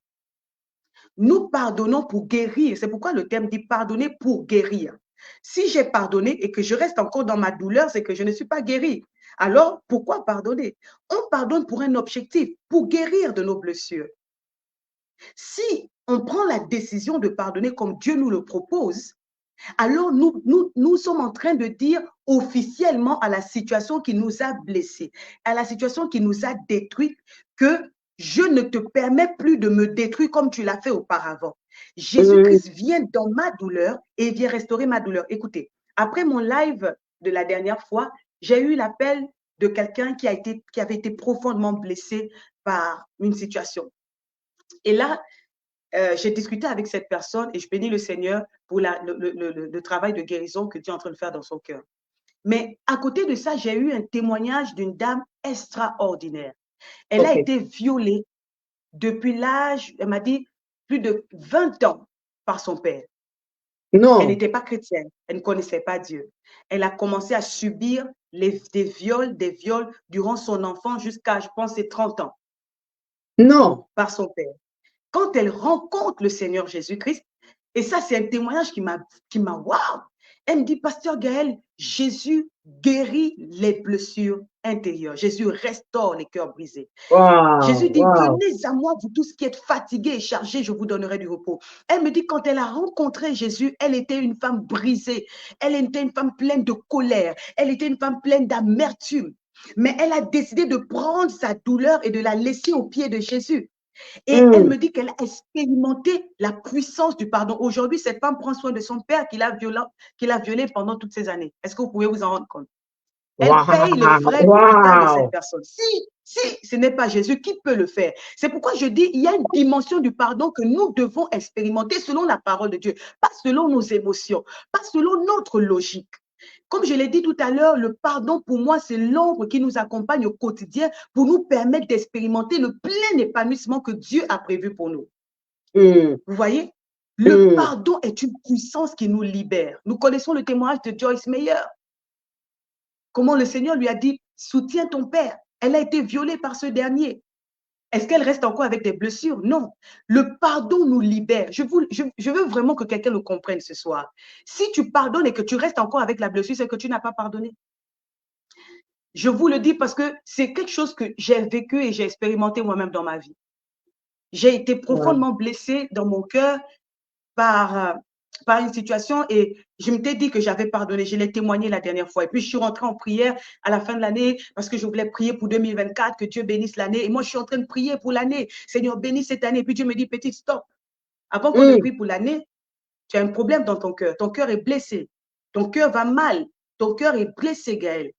B: Nous pardonnons pour guérir. C'est pourquoi le terme dit pardonner pour guérir. Si j'ai pardonné et que je reste encore dans ma douleur, c'est que je ne suis pas guéri. Alors, pourquoi pardonner? On pardonne pour un objectif, pour guérir de nos blessures. Si on prend la décision de pardonner comme Dieu nous le propose, alors nous sommes en train de dire officiellement à la situation qui nous a blessés, à la situation qui nous a détruits, que je ne te permets plus de me détruire comme tu l'as fait auparavant. Jésus-Christ vient dans ma douleur et vient restaurer ma douleur. Écoutez, après mon live de la dernière fois, j'ai eu l'appel de quelqu'un qui avait été profondément blessé par une situation. Et là, j'ai discuté avec cette personne et je bénis le Seigneur pour le travail de guérison que Dieu est en train de faire dans son cœur. Mais à côté de ça, j'ai eu un témoignage d'une dame extraordinaire. Elle a été violée depuis l'âge, elle m'a dit, plus de 20 ans par son père.
A: Non.
B: Elle n'était pas chrétienne, elle ne connaissait pas Dieu. Elle a commencé à subir des viols durant son enfance jusqu'à, je pense, ses 30 ans.
A: Non.
B: Par son père. Quand elle rencontre le Seigneur Jésus-Christ, et ça, c'est un témoignage qui m'a waouh! Elle me dit, Pasteur Gaël, Jésus guérit les blessures intérieures. Jésus restaure les cœurs brisés.
A: Wow,
B: Jésus dit, venez à moi, vous tous qui êtes fatigués et chargés, je vous donnerai du repos. Elle me dit, quand elle a rencontré Jésus, elle était une femme brisée. Elle était une femme pleine de colère. Elle était une femme pleine d'amertume. Mais elle a décidé de prendre sa douleur et de la laisser aux pieds de Jésus. Et elle me dit qu'elle a expérimenté la puissance du pardon. Aujourd'hui, cette femme prend soin de son père qu'il a violé pendant toutes ces années. Est-ce que vous pouvez vous en rendre compte? Elle paye les frais d'hôpital de cette personne. Si ce n'est pas Jésus, qui peut le faire? C'est pourquoi je dis, il y a une dimension du pardon que nous devons expérimenter selon la parole de Dieu, pas selon nos émotions, pas selon notre logique. Comme je l'ai dit tout à l'heure, le pardon pour moi, c'est l'ombre qui nous accompagne au quotidien pour nous permettre d'expérimenter le plein épanouissement que Dieu a prévu pour nous. Vous voyez? Le pardon est une puissance qui nous libère. Nous connaissons le témoignage de Joyce Meyer. Comment le Seigneur lui a dit, soutiens ton père. Elle a été violée par ce dernier. Est-ce qu'elle reste encore avec des blessures? Non. Le pardon nous libère. Je veux vraiment que quelqu'un le comprenne ce soir. Si tu pardonnes et que tu restes encore avec la blessure, c'est que tu n'as pas pardonné. Je vous le dis parce que c'est quelque chose que j'ai vécu et j'ai expérimenté moi-même dans ma vie. J'ai été profondément blessée dans mon cœur par une situation et je m'étais dit que j'avais pardonné. Je l'ai témoigné la dernière fois. Et puis, je suis rentrée en prière à la fin de l'année parce que je voulais prier pour 2024, que Dieu bénisse l'année. Et moi, je suis en train de prier pour l'année. Seigneur, bénis cette année. Et puis, Dieu me dit, petit, stop. Avant qu'on ne prie pour l'année, tu as un problème dans ton cœur. Ton cœur est blessé. Ton cœur va mal. Ton cœur est blessé, Gaël.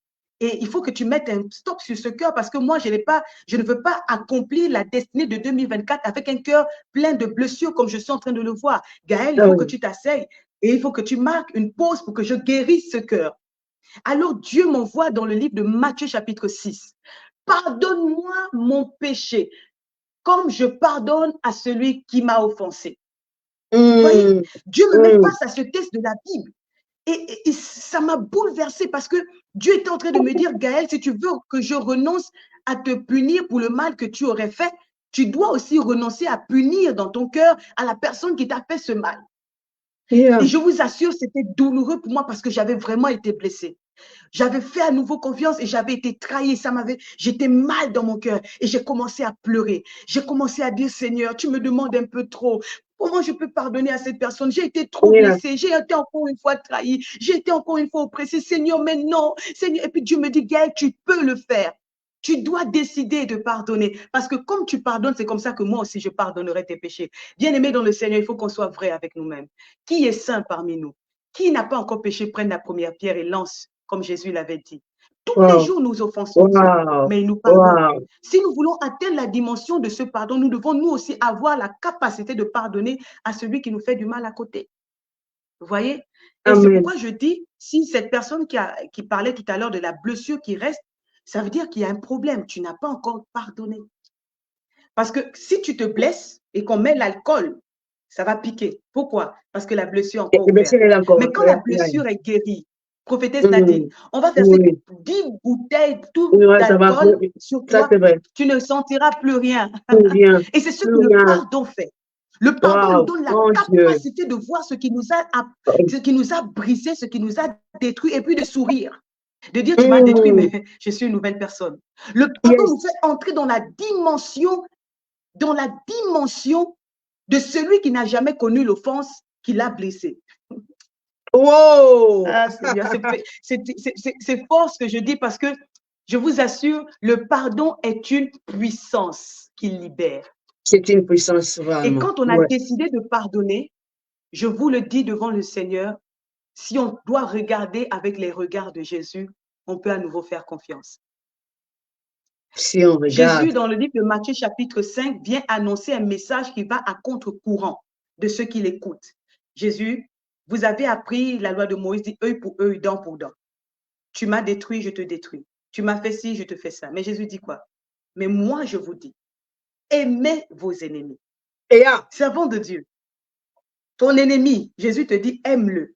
B: Et il faut que tu mettes un stop sur ce cœur parce que moi, je ne veux pas accomplir la destinée de 2024 avec un cœur plein de blessures comme je suis en train de le voir. Gaël, il faut que tu t'asseyes et il faut que tu marques une pause pour que je guérisse ce cœur. Alors, Dieu m'envoie dans le livre de Matthieu chapitre 6. Pardonne-moi mon péché comme je pardonne à celui qui m'a offensé. Vous voyez, Dieu me met face à ce texte de la Bible. Et ça m'a bouleversée parce que Dieu était en train de me dire, Gaël, si tu veux que je renonce à te punir pour le mal que tu aurais fait, tu dois aussi renoncer à punir dans ton cœur à la personne qui t'a fait ce mal. Et je vous assure, c'était douloureux pour moi parce que j'avais vraiment été blessée. J'avais fait à nouveau confiance et j'avais été trahie. J'étais mal dans mon cœur et j'ai commencé à pleurer. J'ai commencé à dire, Seigneur, tu me demandes un peu trop. Comment je peux pardonner à cette personne? J'ai été trop blessée. J'ai été encore une fois trahie. J'ai été encore une fois oppressée. Seigneur, mais non. Seigneur. Et puis Dieu me dit, Gaël, tu peux le faire. Tu dois décider de pardonner. Parce que comme tu pardonnes, c'est comme ça que moi aussi, je pardonnerai tes péchés. Bien-aimés dans le Seigneur, il faut qu'on soit vrai avec nous-mêmes. Qui est saint parmi nous? Qui n'a pas encore péché, prenne la première pierre et lance, comme Jésus l'avait dit. Tous les jours, nous offensons Dieu, mais il nous pardonne. Si nous voulons atteindre la dimension de ce pardon, nous devons nous aussi avoir la capacité de pardonner à celui qui nous fait du mal à côté. Vous voyez? Et c'est pourquoi je dis, si cette personne qui parlait tout à l'heure de la blessure qui reste, ça veut dire qu'il y a un problème. Tu n'as pas encore pardonné. Parce que si tu te blesses et qu'on met l'alcool, ça va piquer. Pourquoi? Parce que la blessure est encore ouverte. Mais quand la blessure est guérie, prophétesse Nadine, on va verser 10 bouteilles d'alcool sur toi. Tu ne sentiras plus rien. Et c'est ce que le pardon fait. Le pardon nous donne la capacité de voir ce qui nous a brisé, ce qui nous a détruit, et puis de sourire. De dire, tu m'as détruit, mais je suis une nouvelle personne. Le pardon nous fait entrer dans la dimension de celui qui n'a jamais connu l'offense qui l'a blessé.
A: Wow!
B: C'est fort ce que je dis parce que je vous assure, le pardon est une puissance qui libère.
A: C'est une puissance vraiment.
B: Et quand on a décidé de pardonner, je vous le dis devant le Seigneur, si on doit regarder avec les regards de Jésus, on peut à nouveau faire confiance.
A: Si on regarde.
B: Jésus, dans le livre de Matthieu chapitre 5, vient annoncer un message qui va à contre-courant de ceux qui l'écoutent. Jésus, vous avez appris la loi de Moïse, dit œil pour œil, dent pour dent. Tu m'as détruit, je te détruis. Tu m'as fait ci, je te fais ça. Mais Jésus dit quoi? Mais moi, je vous dis, aimez vos ennemis. Servants de Dieu. Ton ennemi, Jésus te dit, aime-le.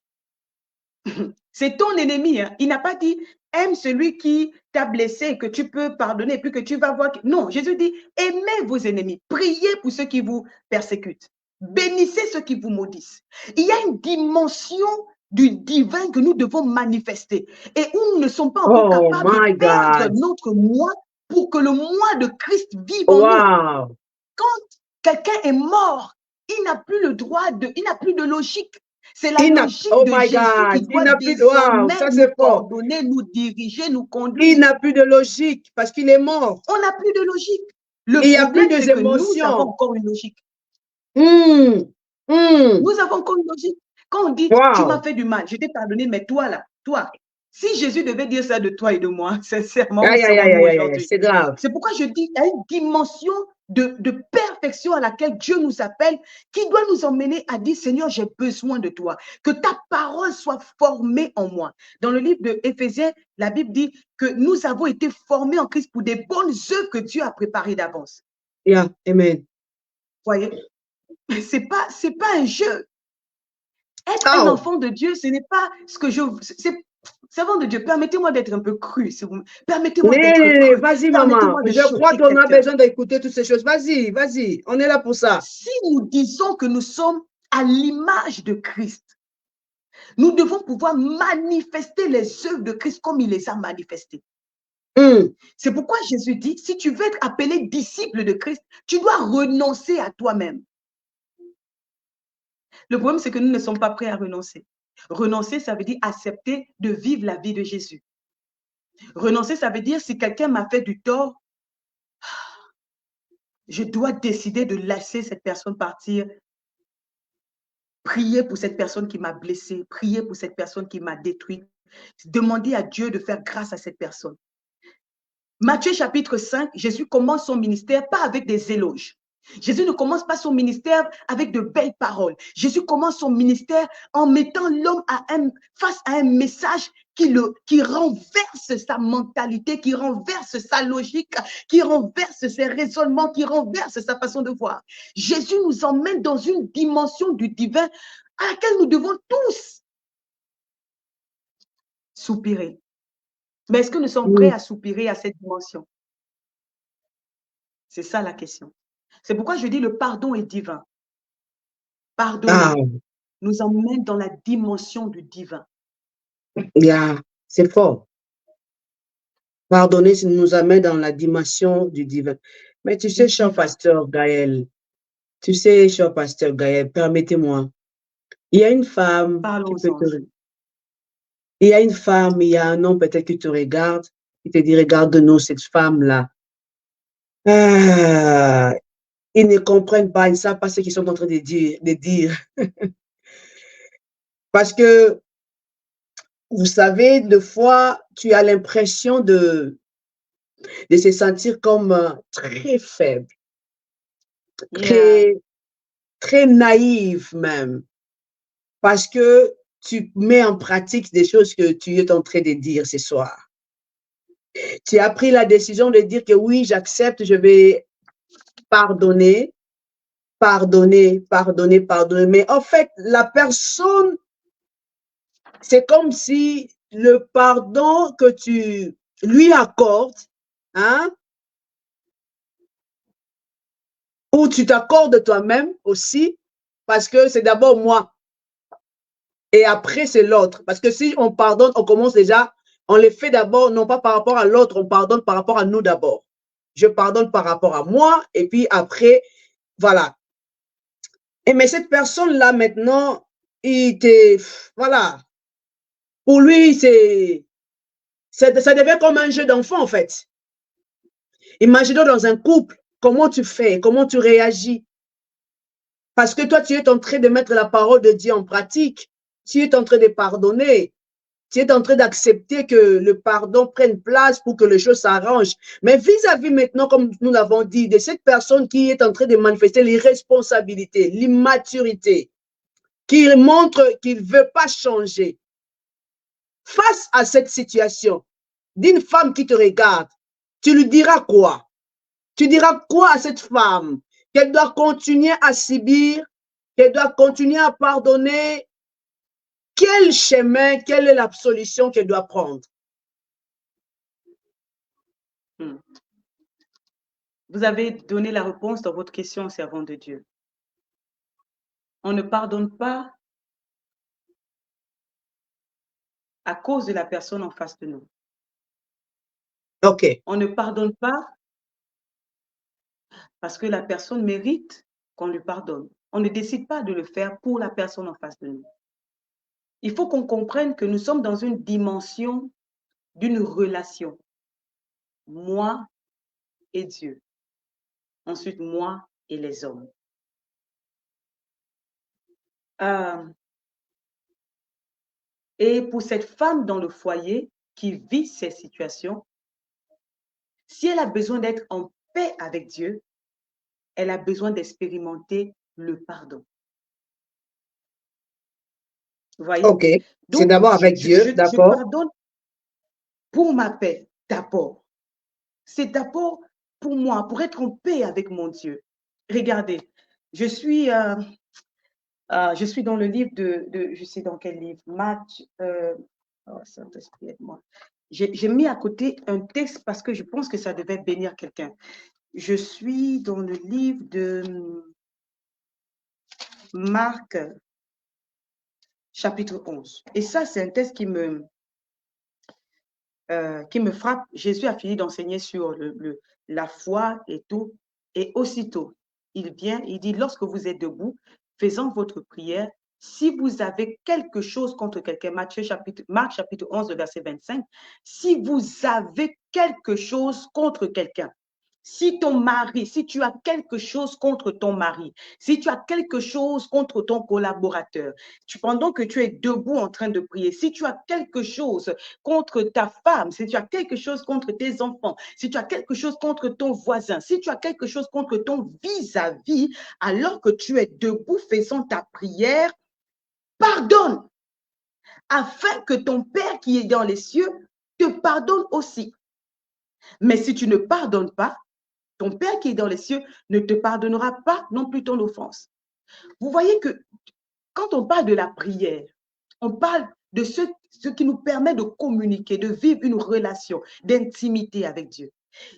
B: C'est ton ennemi. Hein. Il n'a pas dit, aime celui qui t'a blessé, que tu peux pardonner, puis que tu vas voir. Non, Jésus dit, aimez vos ennemis. Priez pour ceux qui vous persécutent. Bénissez ceux qui vous maudissent. Il y a une dimension du divin que nous devons manifester et où nous ne sommes pas encore capables de perdre notre moi pour que le moi de Christ vive en nous. Quand quelqu'un est mort, il n'a plus le droit il n'a plus de logique. C'est la logique de Jésus qui doit désormais nous coordonner, nous diriger, nous conduire.
A: Il n'a plus de logique parce qu'il est mort.
B: On n'a plus de logique. Le
A: Il n'y a plus
B: problème, c'est
A: de
B: que nous avons
A: émotions.
B: encore une logique.
A: Nous
B: avons encore une logique. Quand on dit, tu m'as fait du mal, je t'ai pardonné, mais toi là, toi, si Jésus devait dire ça de toi et de moi, sincèrement, où serons-nous aujourd'hui?
A: C'est grave.
B: C'est pourquoi je dis, il y a une dimension de perfection à laquelle Dieu nous appelle, qui doit nous emmener à dire, Seigneur, j'ai besoin de toi, que ta parole soit formée en moi. Dans le livre de Éphésiens, la Bible dit que nous avons été formés en Christ pour des bonnes œuvres que Dieu a préparées d'avance.
A: Yeah, amen.
B: Voyez, c'est pas un jeu. Être un enfant de Dieu, ce n'est pas ce que je... Servant de Dieu, permettez-moi d'être un peu cru. Permettez-moi d'être cru.
A: Vas-y, maman. Je crois qu'on a besoin d'écouter toutes ces choses. Vas-y, vas-y. On est là pour ça.
B: Si nous disons que nous sommes à l'image de Christ, nous devons pouvoir manifester les œuvres de Christ comme il les a manifestées. C'est pourquoi Jésus dit, si tu veux être appelé disciple de Christ, tu dois renoncer à toi-même. Le problème, c'est que nous ne sommes pas prêts à renoncer. Renoncer, ça veut dire accepter de vivre la vie de Jésus. Renoncer, ça veut dire si quelqu'un m'a fait du tort, je dois décider de laisser cette personne partir. Prier pour cette personne qui m'a blessé, prier pour cette personne qui m'a détruit. Demander à Dieu de faire grâce à cette personne. Matthieu chapitre 5, Jésus commence son ministère pas avec des éloges. Jésus ne commence pas son ministère avec de belles paroles. Jésus commence son ministère en mettant l'homme face à un message qui renverse sa mentalité, qui renverse sa logique, qui renverse ses raisonnements, qui renverse sa façon de voir. Jésus nous emmène dans une dimension du divin à laquelle nous devons tous soupirer. Mais est-ce que nous sommes prêts à soupirer à cette dimension? C'est ça la question. C'est pourquoi je dis le pardon est divin. Pardonner nous emmène dans la dimension du divin.
A: C'est fort. Pardonner nous amène dans la dimension du divin. Mais tu sais, cher pasteur Gaël, permettez-moi. Il y a une femme qui peut te... Il y a une femme, il y a un homme peut-être qui te regarde, qui te dit, regarde-nous cette femme-là. Ils ne comprennent pas, ils ne savent pas ce qu'ils sont en train de dire. Parce que, vous savez, des fois, tu as l'impression de se sentir comme très faible, très naïve même, parce que tu mets en pratique des choses que tu es en train de dire ce soir. Tu as pris la décision de dire que oui, j'accepte, je vais pardonner, mais en fait, la personne, c'est comme si le pardon que tu lui accordes, ou tu t'accordes toi-même aussi, parce que c'est d'abord moi, et après c'est l'autre. Parce que si on pardonne, on commence déjà, on le fait d'abord, non pas par rapport à l'autre, on pardonne par rapport à nous d'abord. Je pardonne par rapport à moi, et puis après, voilà. Mais cette personne-là, maintenant, voilà. Pour lui, ça devient comme un jeu d'enfant, en fait. Imaginons dans un couple, comment tu fais, comment tu réagis. Parce que toi, tu es en train de mettre la parole de Dieu en pratique. Tu es en train de pardonner. Tu es en train d'accepter que le pardon prenne place pour que les choses s'arrangent. Mais vis-à-vis maintenant, comme nous l'avons dit, de cette personne qui est en train de manifester l'irresponsabilité, l'immaturité, qui montre qu'il ne veut pas changer. Face à cette situation d'une femme qui te regarde, tu lui diras quoi? Tu diras quoi à cette femme? Qu'elle doit continuer à subir, qu'elle doit continuer à pardonner? Quel chemin, quelle est la solution qu'elle doit prendre?
B: Vous avez donné la réponse dans votre question, servant de Dieu. On ne pardonne pas à cause de la personne en face de nous.
A: OK.
B: On ne pardonne pas parce que la personne mérite qu'on lui pardonne. On ne décide pas de le faire pour la personne en face de nous. Il faut qu'on comprenne que nous sommes dans une dimension d'une relation. Moi et Dieu. ensuite moi et les hommes. Et pour cette femme dans le foyer qui vit ces situations, si elle a besoin d'être en paix avec Dieu, elle a besoin d'expérimenter le pardon. Vous voyez?
A: OK. C'est
B: Donc,
A: d'abord avec Dieu,
B: je
A: d'accord?
B: pardonne pour ma paix d'abord. C'est d'abord pour moi, pour être en paix avec mon Dieu. Regardez, je suis dans le livre je sais dans quel livre, oh, Saint-Esprit, aide-moi. J'ai mis à côté un texte parce que je pense que ça devait bénir quelqu'un. Je suis dans le livre de Marc, chapitre 11. Et ça, c'est un texte qui me frappe. Jésus a fini d'enseigner sur la foi et tout. Et aussitôt, il vient, il dit, lorsque vous êtes debout, faisant votre prière, si vous avez quelque chose contre quelqu'un, Marc chapitre 11, verset 25, si vous avez quelque chose contre quelqu'un, si ton mari, si tu as quelque chose contre ton mari, si tu as quelque chose contre ton collaborateur, pendant que tu es debout en train de prier, si tu as quelque chose contre ta femme, si tu as quelque chose contre tes enfants, si tu as quelque chose contre ton voisin, si tu as quelque chose contre ton vis-à-vis, alors que tu es debout faisant ta prière, pardonne, afin que ton Père qui est dans les cieux te pardonne aussi. Mais si tu ne pardonnes pas, ton Père qui est dans les cieux ne te pardonnera pas non plus ton offense. Vous voyez que quand on parle de la prière, on parle de ce qui nous permet de communiquer, de vivre une relation d'intimité avec Dieu.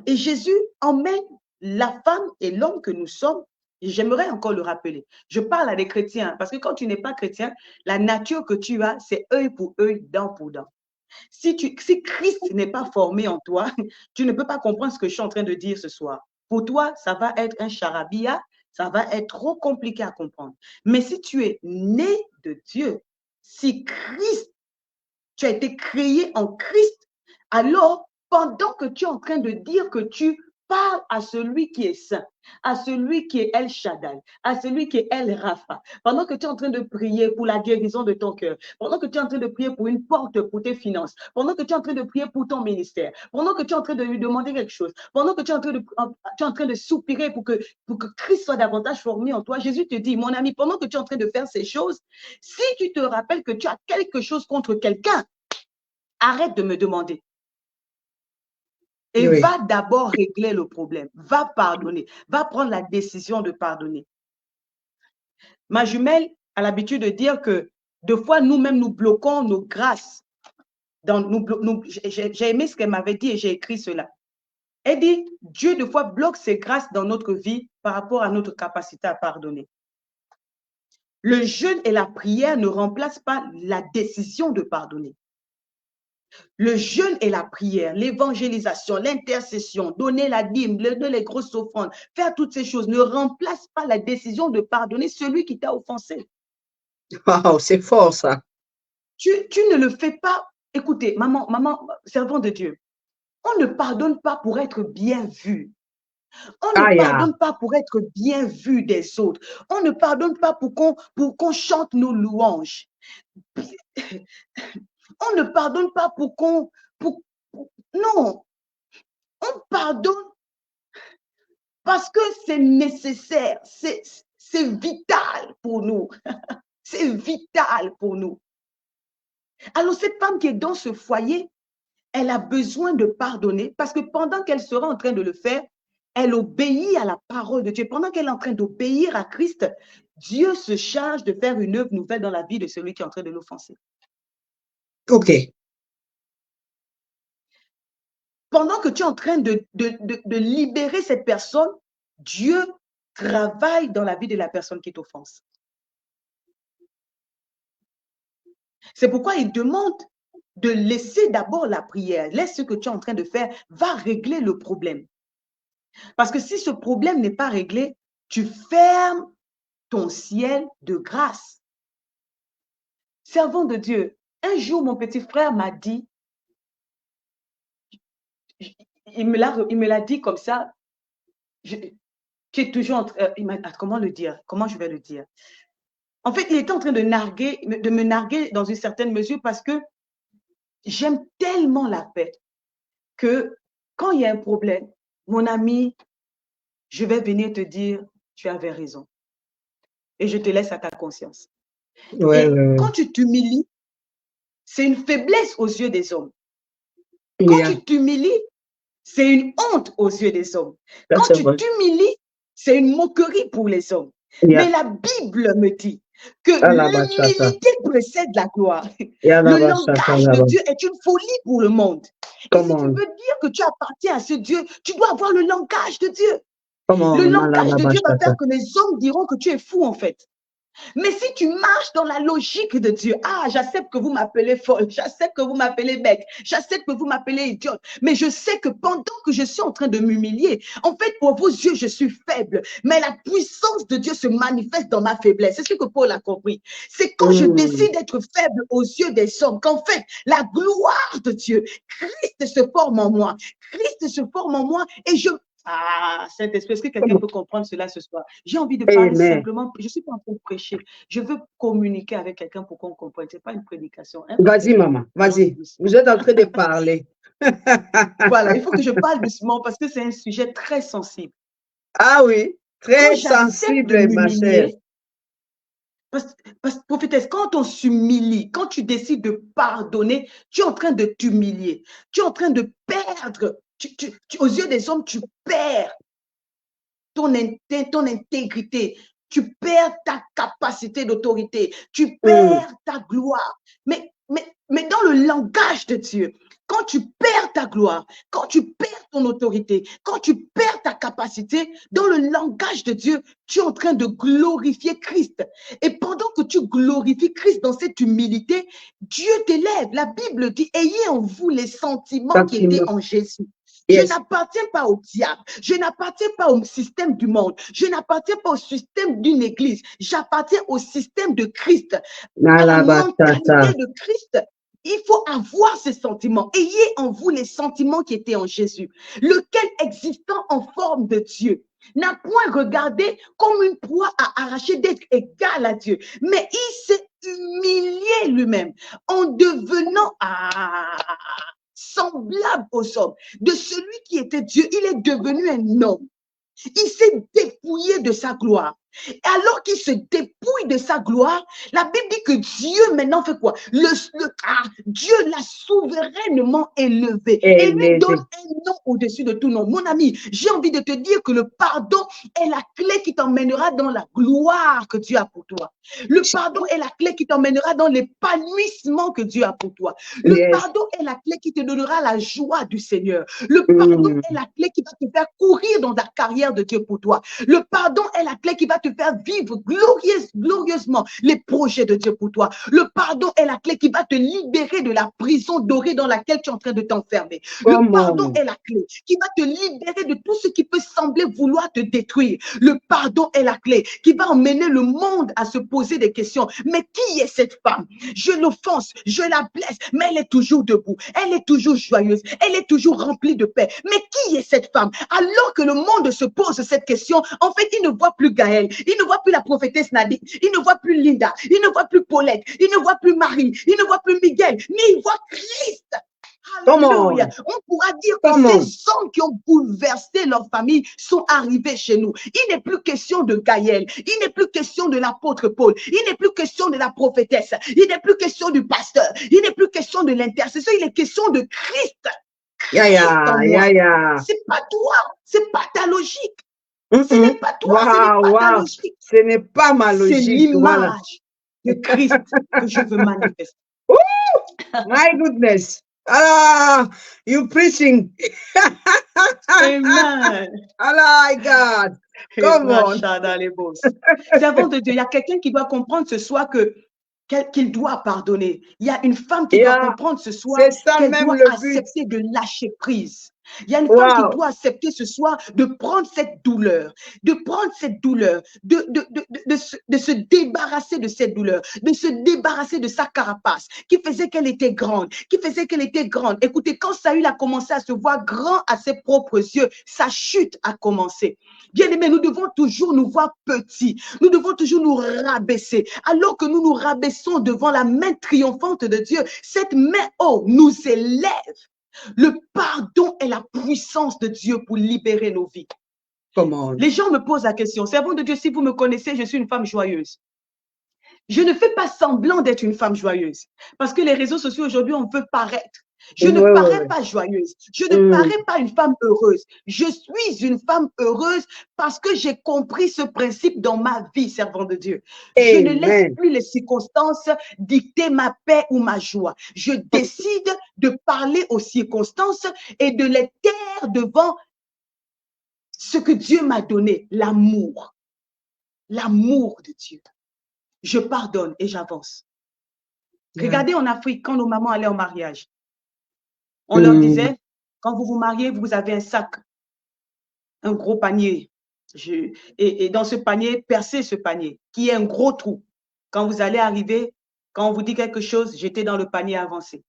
B: Et Jésus emmène la femme et l'homme que nous sommes. J'aimerais encore le rappeler. Je parle à des chrétiens parce que quand tu n'es pas chrétien, la nature que tu as, c'est œil pour œil, dent pour dent. Si Christ n'est pas formé en toi, tu ne peux pas comprendre ce que je suis en train de dire ce soir. Pour toi, ça va être un charabia, ça va être trop compliqué à comprendre. Mais si tu es né de Dieu, si Christ, tu as été créé en Christ, alors pendant que tu es en train de dire que tu parles à celui qui est saint, à celui qui est El Shaddai, à celui qui est El Rapha, pendant que tu es en train de prier pour la guérison de ton cœur, pendant que tu es en train de prier pour une porte pour tes finances, pendant que tu es en train de prier pour ton ministère, pendant que tu es en train de lui demander quelque chose, pendant que tu es en train de soupirer pour que Christ soit davantage formé en toi, Jésus te dit, mon ami, pendant que tu es en train de faire ces choses, si tu te rappelles que tu as quelque chose contre quelqu'un, arrête de me demander. Et va d'abord régler le problème. Va pardonner. Va prendre la décision de pardonner. Ma jumelle a l'habitude de dire que deux fois, nous-mêmes, nous bloquons nos grâces. J'ai aimé ce qu'elle m'avait dit et j'ai écrit cela. Elle dit, Dieu, deux fois, bloque ses grâces dans notre vie par rapport à notre capacité à pardonner. Le jeûne et la prière ne remplacent pas la décision de pardonner. Le jeûne et la prière, l'évangélisation, l'intercession, donner la dîme, donner les grosses offrandes, faire toutes ces choses ne remplacent pas la décision de pardonner celui qui t'a offensé.
A: Wow, c'est fort ça.
B: Tu ne le fais pas. Écoutez, maman, servant de Dieu, on ne pardonne pas pour être bien vu. On ne pardonne pas pour être bien vu des autres. On ne pardonne pas pour qu'on chante nos louanges. On ne pardonne pas non, on pardonne parce que c'est nécessaire, c'est vital pour nous. C'est vital pour nous. Alors cette femme qui est dans ce foyer, elle a besoin de pardonner parce que pendant qu'elle sera en train de le faire, elle obéit à la parole de Dieu. Pendant qu'elle est en train d'obéir à Christ, Dieu se charge de faire une œuvre nouvelle dans la vie de celui qui est en train de l'offenser.
A: OK.
B: Pendant que tu es en train de libérer cette personne, Dieu travaille dans la vie de la personne qui t'offense. C'est pourquoi il demande de laisser d'abord la prière. Laisse ce que tu es en train de faire, va régler le problème. Parce que si ce problème n'est pas réglé, tu fermes ton ciel de grâce. Servant de Dieu, un jour, mon petit frère m'a dit, il me l'a dit comme ça, tu es toujours comment le dire? Comment je vais le dire? En fait, il était en train de me narguer dans une certaine mesure parce que j'aime tellement la paix que quand il y a un problème, mon ami, je vais venir te dire, tu avais raison. Et je te laisse à ta conscience.
A: Ouais,
B: quand tu t'humilies, c'est une faiblesse aux yeux des hommes. Quand tu t'humilies, c'est une honte aux yeux des hommes. Quand tu t'humilies, c'est une moquerie pour les hommes. Mais la Bible me dit que l'humilité précède la gloire. Le langage de Dieu est une folie pour le monde. Et si tu veux dire que tu appartiens à ce Dieu, tu dois avoir le langage de Dieu. Le langage de Dieu va faire que les hommes diront que tu es fou en fait. Mais si tu marches dans la logique de Dieu, j'accepte que vous m'appelez folle, j'accepte que vous m'appelez bête, j'accepte que vous m'appelez idiote, mais je sais que pendant que je suis en train de m'humilier, en fait, pour vos yeux, je suis faible, mais la puissance de Dieu se manifeste dans ma faiblesse. C'est ce que Paul a compris. C'est quand je décide d'être faible aux yeux des hommes qu'en fait, la gloire de Dieu, Christ se forme en moi. Christ se forme en moi et je... Saint-Esprit, est-ce que quelqu'un peut comprendre cela ce soir? J'ai envie de parler simplement, je ne suis pas en train de prêcher. Je veux communiquer avec quelqu'un pour qu'on comprenne. Ce n'est pas une prédication. Hein?
A: Vas-y, maman, vas-y. Vous êtes en train de parler.
B: Voilà, il faut que je parle doucement parce que c'est un sujet très sensible.
A: Ah oui, très sensible, ma chère.
B: Parce que, prophétesse, quand on s'humilie, quand tu décides de pardonner, tu es en train de t'humilier. Tu es en train de perdre. Aux yeux des hommes, tu perds ton intégrité, tu perds ta capacité d'autorité, tu perds ta gloire. Mais dans le langage de Dieu, quand tu perds ta gloire, quand tu perds ton autorité, quand tu perds ta capacité, dans le langage de Dieu, tu es en train de glorifier Christ. Et pendant que tu glorifies Christ dans cette humilité, Dieu t'élève. La Bible dit, ayez en vous les sentiments qui étaient en Jésus. Je n'appartiens pas au diable, je n'appartiens pas au système du monde, je n'appartiens pas au système d'une église, j'appartiens au système de Christ. À la mentalité de Christ, il faut avoir ces sentiments. Ayez en vous les sentiments qui étaient en Jésus, lequel existant en forme de Dieu, n'a point regardé comme une proie à arracher d'être égal à Dieu, mais il s'est humilié lui-même en devenant semblable aux hommes. De celui qui était Dieu, il est devenu un homme. Il s'est dépouillé de sa gloire. Et alors qu'il se dépouille de sa gloire, la Bible dit que Dieu maintenant fait quoi? Dieu l'a souverainement élevé et lui donne un nom au-dessus de tout nom. Mon ami, j'ai envie de te dire que le pardon est la clé qui t'emmènera dans la gloire que Dieu a pour toi. Le pardon est la clé qui t'emmènera dans l'épanouissement que Dieu a pour toi. Le pardon est la clé qui te donnera la joie du Seigneur. Le pardon est la clé qui va te faire courir dans la carrière de Dieu pour toi. Le pardon est la clé qui va te faire vivre glorieusement les projets de Dieu pour toi. Le pardon est la clé qui va te libérer de la prison dorée dans laquelle tu es en train de t'enfermer. Le pardon est la clé qui va te libérer de tout ce qui peut sembler vouloir te détruire. Le pardon est la clé qui va emmener le monde à se poser des questions. Mais qui est cette femme? Je l'offense, je la blesse, mais elle est toujours debout. Elle est toujours joyeuse. Elle est toujours remplie de paix. Mais qui est cette femme? Alors que le monde se pose cette question, en fait, il ne voit plus Gaël. Il ne voit plus la prophétesse Nadine, il ne voit plus Linda, il ne voit plus Paulette, il ne voit plus Marie, il ne voit plus Miguel, mais il voit Christ. Alléluia. On pourra dire que ces hommes qui ont bouleversé leur famille sont arrivés chez nous. Il n'est plus question de Gaël, il n'est plus question de l'apôtre Paul, il n'est plus question de la prophétesse, il n'est plus question du pasteur, il n'est plus question de l'intercesseur, il est question de Christ. C'est pas toi, c'est pas ta logique. Ce n'est pas toi, ce n'est pas ta logique.
A: Ce n'est pas ma logique.
B: C'est l'image de Christ que je veux manifester.
A: My goodness. Ah, you preaching.
B: Amen.
A: Oh my God. Come on.
B: C'est avant de Dieu. Il y a quelqu'un qui doit comprendre ce soir qu'il doit pardonner. Il y a une femme qui doit comprendre ce soir qu'elle doit accepter de lâcher prise. Il y a une femme qui doit accepter ce soir de prendre cette douleur, de se débarrasser de cette douleur, de se débarrasser de sa carapace qui faisait qu'elle était grande, Écoutez, quand Saül a commencé à se voir grand à ses propres yeux, sa chute a commencé. Bien-aimés, nous devons toujours nous voir petits, nous devons toujours nous rabaisser. Alors que nous nous rabaissons devant la main triomphante de Dieu, cette main nous élève. Le pardon est la puissance de Dieu pour libérer nos vies. Les gens me posent la question, servant de Dieu, si vous me connaissez, je suis une femme joyeuse. Je ne fais pas semblant d'être une femme joyeuse parce que les réseaux sociaux aujourd'hui, on veut paraître. Je ne parais pas joyeuse. Je ne parais pas une femme heureuse. Je suis une femme heureuse parce que j'ai compris ce principe dans ma vie, servant de Dieu. Je ne laisse plus les circonstances dicter ma paix ou ma joie. Je décide de parler aux circonstances et de les taire devant ce que Dieu m'a donné, l'amour. L'amour de Dieu. Je pardonne et j'avance. Regardez en Afrique, quand nos mamans allaient au mariage, on leur disait, quand vous vous mariez, vous avez un sac, un gros panier. Et dans ce panier, percez ce panier, qui est un gros trou. Quand vous allez arriver, quand on vous dit quelque chose, jetez dans le panier avancé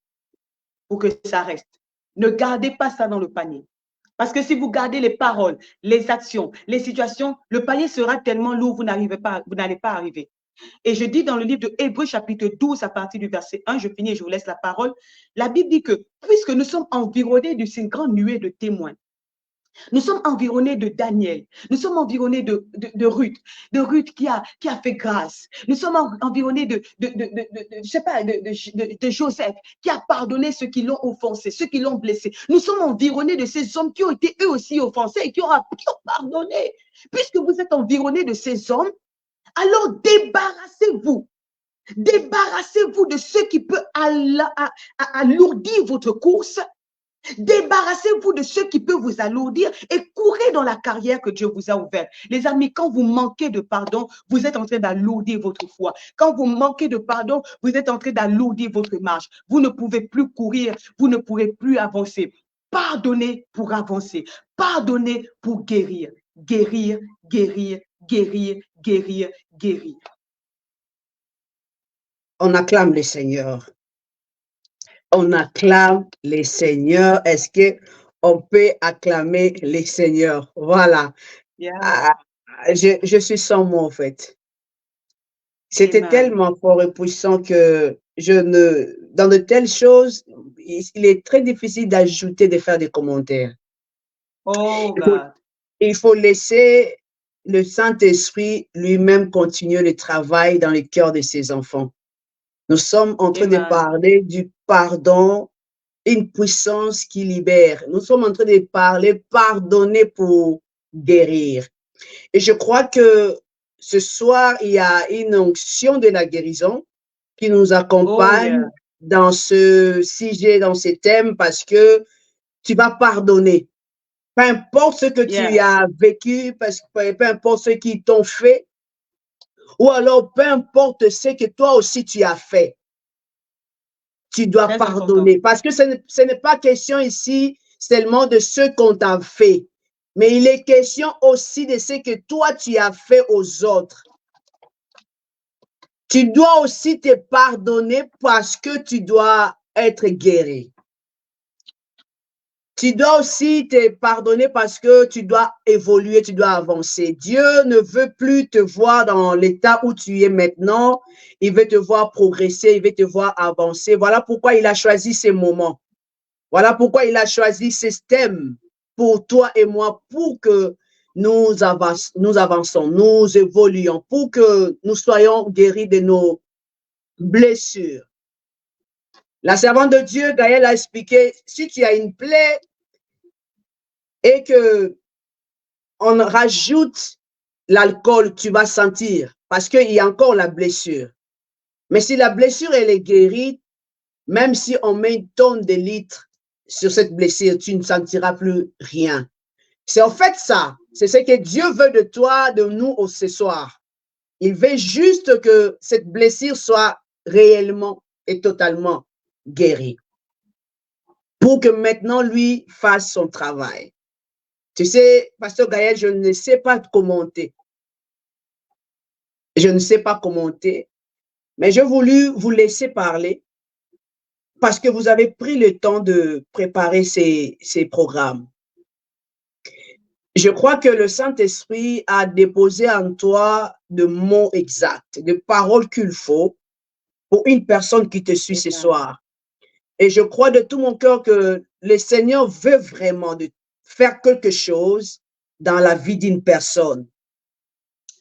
B: pour que ça reste. Ne gardez pas ça dans le panier. Parce que si vous gardez les paroles, les actions, les situations, le panier sera tellement lourd, vous n'allez pas arriver. Et je dis dans le livre de Hébreux chapitre 12 à partir du verset 1, je finis et je vous laisse la parole. La Bible dit que puisque nous sommes environnés d'une grande nuée de témoins, nous sommes environnés de Daniel, nous sommes environnés de Ruth qui a fait grâce. Nous sommes environnés de Joseph qui a pardonné ceux qui l'ont offensé, ceux qui l'ont blessé. Nous sommes environnés de ces hommes qui ont été eux aussi offensés et qui ont pardonné. Puisque vous êtes environnés de ces hommes, alors débarrassez-vous. Débarrassez-vous de ce qui peut alourdir votre course. Débarrassez-vous de ce qui peut vous alourdir et courez dans la carrière que Dieu vous a ouverte. Les amis, quand vous manquez de pardon, vous êtes en train d'alourdir votre foi. Quand vous manquez de pardon, vous êtes en train d'alourdir votre marche. Vous ne pouvez plus courir, vous ne pourrez plus avancer. Pardonnez pour avancer. Pardonnez pour guérir. Guérir, guérir, guérir, guérir, guérir.
A: On acclame le Seigneur. On acclame les seigneurs. Est-ce qu'on peut acclamer les seigneurs? Voilà. Je suis sans mots, en fait. C'était tellement fort et puissant que dans de telles choses, il est très difficile d'ajouter, de faire des commentaires.
B: Oh, God.
A: Il faut laisser le Saint-Esprit lui-même continuer le travail dans les cœurs de ses enfants. Nous sommes en train de parler du pardon, une puissance qui libère. Nous sommes en train de parler pardonner pour guérir. Et je crois que ce soir, il y a une onction de la guérison qui nous accompagne dans ce sujet, dans ces thèmes, parce que tu vas pardonner. Peu importe ce que tu as vécu, peu importe ce qu'ils t'ont fait, ou alors peu importe ce que toi aussi tu as fait, tu dois pardonner. Parce que ce n'est pas question ici seulement de ce qu'on t'a fait, mais il est question aussi de ce que toi tu as fait aux autres. Tu dois aussi te pardonner parce que tu dois être guéri. Tu dois aussi te pardonner parce que tu dois évoluer, tu dois avancer. Dieu ne veut plus te voir dans l'état où tu es maintenant. Il veut te voir progresser, il veut te voir avancer. Voilà pourquoi il a choisi ces moments. Voilà pourquoi il a choisi ces thèmes pour toi et moi, pour que nous avançons, nous évoluons, pour que nous soyons guéris de nos blessures. La servante de Dieu, Gaëlle, a expliqué, si tu as une plaie et que on rajoute l'alcool, tu vas sentir, parce qu'il y a encore la blessure. Mais si la blessure, elle est guérie, même si on met une tonne de litres sur cette blessure, tu ne sentiras plus rien. C'est en fait ça. C'est ce que Dieu veut de toi, de nous ce soir. Il veut juste que cette blessure soit réellement et totalement guérie. pour que maintenant lui fasse son travail. Tu sais, Pasteur Gaël, je ne sais pas commenter. Je ne sais pas commenter, mais j'ai voulu vous laisser parler parce que vous avez pris le temps de préparer ces programmes. Je crois que le Saint-Esprit a déposé en toi de mots exacts, de paroles qu'il faut pour une personne qui te suit ce soir. Et je crois de tout mon cœur que le Seigneur veut vraiment de faire quelque chose dans la vie d'une personne.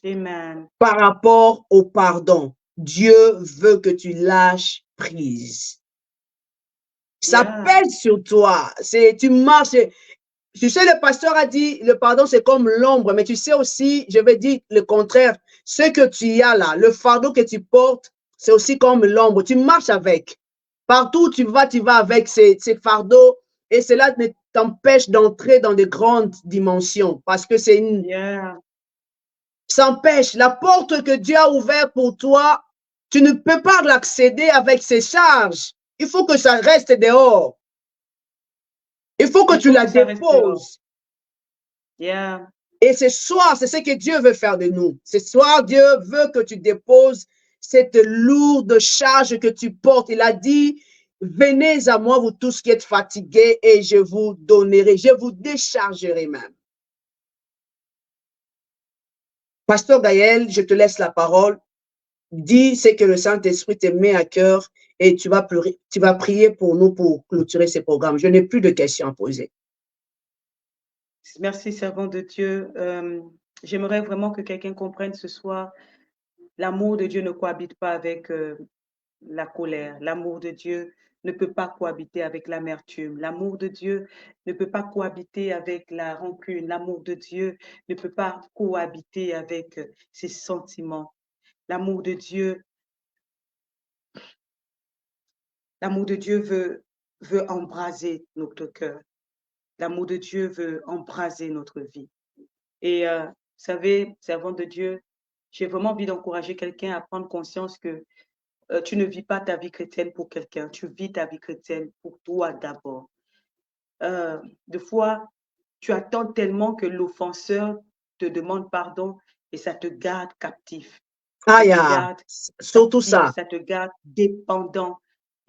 B: Amen.
A: Par rapport au pardon, Dieu veut que tu lâches prise. Ça pèse sur toi. Tu marches. Tu sais, le pasteur a dit, le pardon, c'est comme l'ombre, mais tu sais aussi, je vais dire le contraire, ce que tu as là, le fardeau que tu portes, c'est aussi comme l'ombre. Tu marches avec. Partout où tu vas avec ces fardeaux et cela t'empêche d'entrer dans de grandes dimensions parce que c'est une... Ça empêche. La porte que Dieu a ouverte pour toi, tu ne peux pas l'accéder avec ses charges. Il faut que ça reste dehors. Il faut que tu la déposes. Et ce soir, c'est ce que Dieu veut faire de nous. Ce soir, Dieu veut que tu déposes cette lourde charge que tu portes. Il a dit, venez à moi, vous tous qui êtes fatigués, et je vous donnerai, je vous déchargerai même. Pasteur Gaël, je te laisse la parole. Dis ce que le Saint-Esprit te met à cœur et tu vas prier pour nous pour clôturer ces programmes. Je n'ai plus de questions à poser.
B: Merci, servant de Dieu. J'aimerais vraiment que quelqu'un comprenne ce soir, l'amour de Dieu ne cohabite pas avec la colère. L'amour de Dieu ne peut pas cohabiter avec l'amertume. L'amour de Dieu ne peut pas cohabiter avec la rancune. L'amour de Dieu ne peut pas cohabiter avec ses sentiments. L'amour de Dieu veut embraser notre cœur. L'amour de Dieu veut embraser notre vie. Et vous savez, servant de Dieu, j'ai vraiment envie d'encourager quelqu'un à prendre conscience que tu ne vis pas ta vie chrétienne pour quelqu'un, tu vis ta vie chrétienne pour toi d'abord. Des fois, tu attends tellement que l'offenseur te demande pardon et ça te garde captif.
A: Surtout ça.
B: Ça te garde dépendant.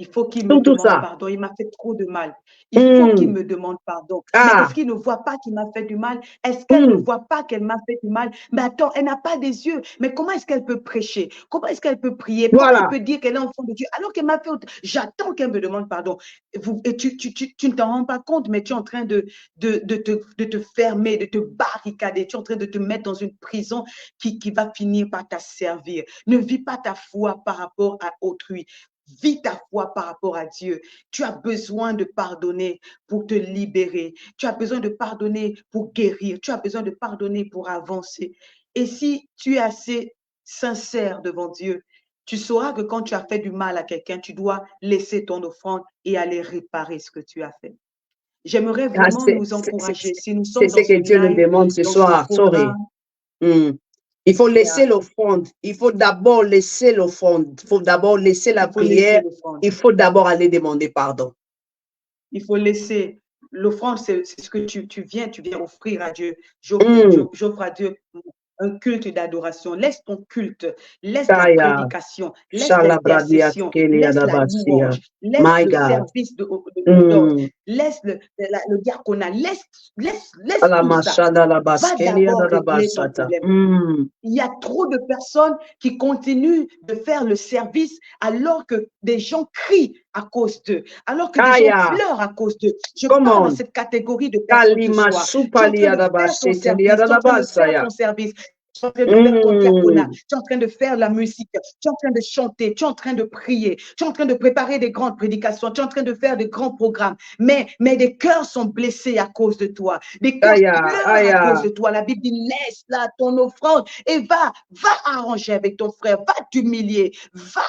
B: Il faut qu'il me demande pardon. Il m'a fait trop de mal. Il faut qu'il me demande pardon. Mais est-ce qu'il ne voit pas qu'il m'a fait du mal? Est-ce qu'elle ne voit pas qu'elle m'a fait du mal? Mais attends, elle n'a pas des yeux. Mais comment est-ce qu'elle peut prêcher? Comment est-ce qu'elle peut prier? Comment elle peut dire qu'elle est enfant de Dieu alors qu'elle m'a fait... J'attends qu'elle me demande pardon. Et tu ne t'en rends pas compte, mais tu es en train de te fermer, de te barricader. Tu es en train de te mettre dans une prison qui va finir par t'asservir. Ne vis pas ta foi par rapport à autrui. Vis ta foi par rapport à Dieu. Tu as besoin de pardonner pour te libérer. Tu as besoin de pardonner pour guérir. Tu as besoin de pardonner pour avancer. Et si tu es assez sincère devant Dieu, tu sauras que quand tu as fait du mal à quelqu'un, tu dois laisser ton offrande et aller réparer ce que tu as fait. J'aimerais vraiment nous encourager. Si nous sommes
A: c'est ce que Dieu nous demande ce soir. Il faut laisser l'offrande. Il faut d'abord laisser l'offrande. Il faut d'abord laisser la prière. Il faut d'abord aller demander pardon.
B: Il faut laisser l'offrande, c'est ce que tu viens offrir à Dieu. J'offre à Dieu un culte d'adoration. Laisse ton culte, laisse la prédication, laisse l'intercession, laisse la louange, laisse le service de l'ordre, laisse le diaconat, laisse tout ça. Va d'abord régler ton problème. Il y a trop de personnes qui continuent de faire le service alors que des gens crient à cause d'eux, alors que des gens pleurent à cause d'eux. Je parle dans cette catégorie de personnes ce soir. Tu es en train de faire ton service. Tu es en train de faire ton diaconat, tu es en train de faire la musique, tu es en train de chanter, tu es en train de prier, tu es en train de préparer des grandes prédications, tu es en train de faire des grands programmes, mais des cœurs sont blessés à cause de toi, des cœurs pleurent à cause de toi. La Bible dit, laisse là ton offrande et va arranger avec ton frère, va t'humilier, va.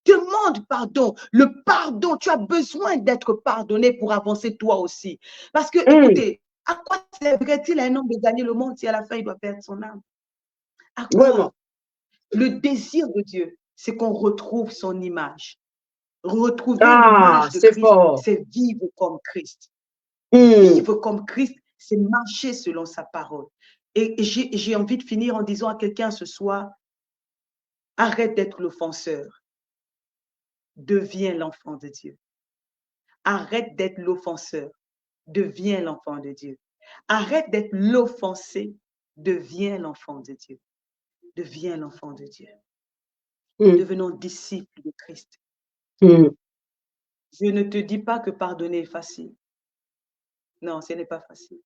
B: Demande pardon. Le pardon, tu as besoin d'être pardonné pour avancer toi aussi. Parce que, écoutez, à quoi servirait-il à un homme de gagner le monde si à la fin il doit perdre son âme? À quoi? Le désir de Dieu, c'est qu'on retrouve son image. Retrouver l'image de
A: c'est
B: Christ,
A: fort.
B: c'est vivre comme Christ. Vivre comme Christ, c'est marcher selon sa parole. Et j'ai envie de finir en disant à quelqu'un ce soir, arrête d'être l'offenseur. Deviens l'enfant de Dieu. Arrête d'être l'offenseur. Deviens l'enfant de Dieu. Arrête d'être l'offensé. Deviens l'enfant de Dieu. Deviens l'enfant de Dieu. Devenons disciples de Christ. Je ne te dis pas que pardonner est facile. Non, ce n'est pas facile.